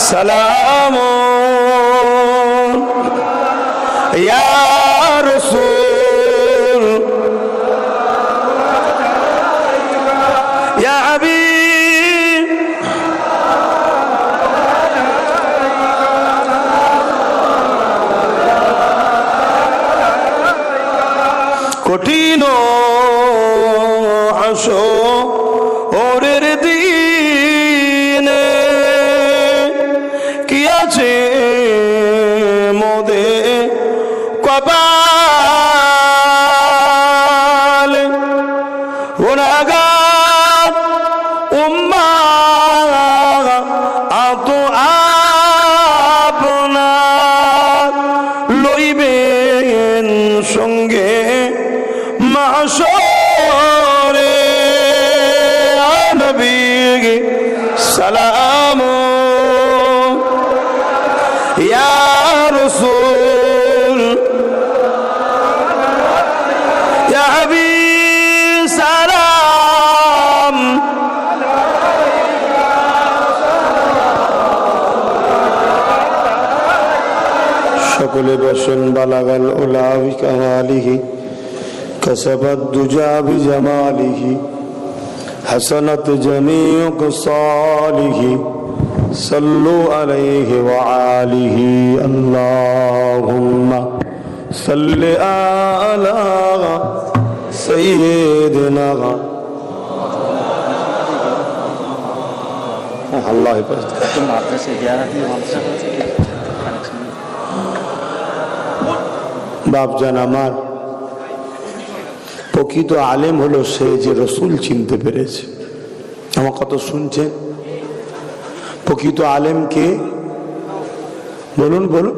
সালাম, ইয়া রাসূল, ইয়া হাবিব কঠিন হাসরের দিনে কি আছে মোদের কপালে, গুনাহগার উম্মাহ আত আপনার লইবেন সঙ্গে মাহশরে। নবী সালাম, ইয়া রাসূল, ইয়া হাবিব সালাম, সকলে বসেন। বালাগাল উলা বিকামালিহি কাসাবাদ দুজা বিজামালিহি হাসানাত জামিউ কসালিহি সাল্লু আলাইহি ওয়া আলিহি আল্লাহুম্মা সাল্লি আলা সাইয়্যিদিনা আল্লাহ হাফেজ। বাপজান আমার, প্রকৃত আলেম হলো সে যে রসুল চিনতে পেরেছে। আমার কথা শুনছেন? প্রকৃত আলেমকে বলুন বলুন,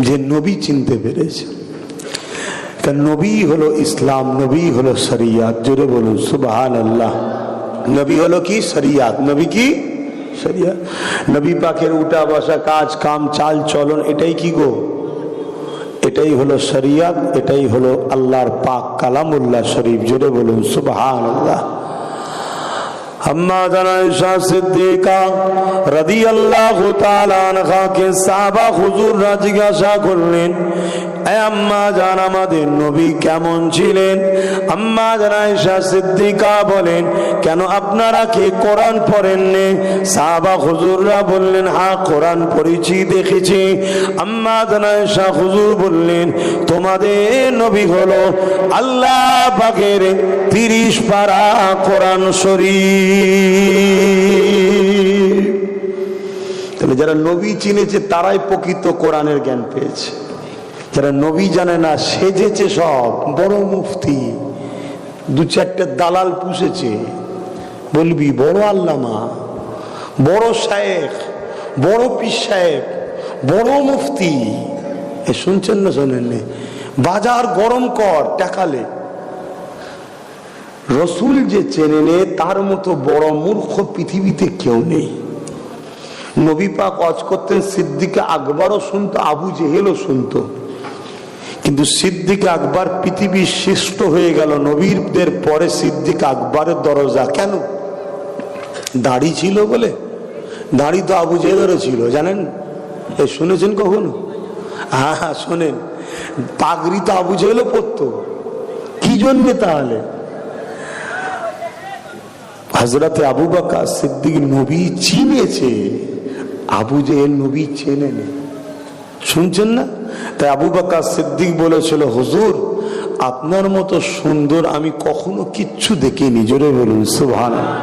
যে নবী চিনতে পেরেছে। কারণ নবী হলো ইসলাম, নবী হলো শরিয়াত। জোরে বলুন সুবহানাল্লাহ। নবী হলো কি? শরিয়াত। নবী কি? শরিয়াত। নবী পাকের উঠা বসা, কাজ কাম, চাল চলন, এটাই কি গো? এটাই হলো শরিয়াত, এটাই হলো আল্লাহর পাক কালামুল্লাহ শরীফ। জোরে বলুন সুবহানাল্লাহ। আম্মা জানা আয়েশা সিদ্দিকা রাদিয়াল্লাহু তাআলা আনহা কে সাহাবা হুজুররা জিজ্ঞাসা করলেন, এ আম্মা জান, আমাদের নবী কেমন ছিলেন? আম্মা জানা আয়েশা সিদ্দিকা বলেন, কেন আপনারা কি কোরআন পড়েননি? সাহাবা হুজুররা বললেন, হ্যাঁ কোরআন পড়েছি, দেখেছি। আম্মা জানা আয়েশা হুজুর বললেন, তোমাদের নবী হলো আল্লাহ পাকের 30 পারা কোরআন শরীফ। তাহলে যারা নবী চিনেছে তারাই প্রকৃত কোরআনের জ্ঞান পেয়েছে। যারা নবী জানে না, সেজেছে সব বড় মুফতি, 2-4টে দালাল পুষেছে, বলবি বড় আল্লামা, বড় শায়েখ, বড় পীর সাহেব, বড় মুফতি। শুনছেন না শোনেননি? বাজার গরম কর টাকালে। রসুল যে চেনে নে, তার মতো বড় মূর্খ পৃথিবীতে কেউ নেই। নবী পাক ওয়াজ করতেন, সিদ্দিক আকবরও শুনতো, আবু জেহেলও শুনতো। কিন্তু সিদ্দিক আকবর পৃথিবীর শ্রেষ্ঠ হয়ে গেল। নবীদের পরে সিদ্দিক আকবরের দরজা। কেন? দাড়ি ছিল বলে। দাড়ি তো আবু জেহেলেরও ছিল, জানেন? শুনেছেন কখনো? হ্যাঁ হ্যাঁ শোনেন। পাগড়ি তো আবু জেহেলও পরতো। কি জন্যে তাহলে? হযরতে আবু বকর সিদ্দিক নবী চিনেছে, আবু জেহেল নবী চেনে না। শুনছেন না? তাই আবু বকর সিদ্দিক বলেছিল, হুজুর আপনার মতো সুন্দর আমি কখনো কিচ্ছু দেখিনি। জোরে বলুন সুবহানাল্লাহ।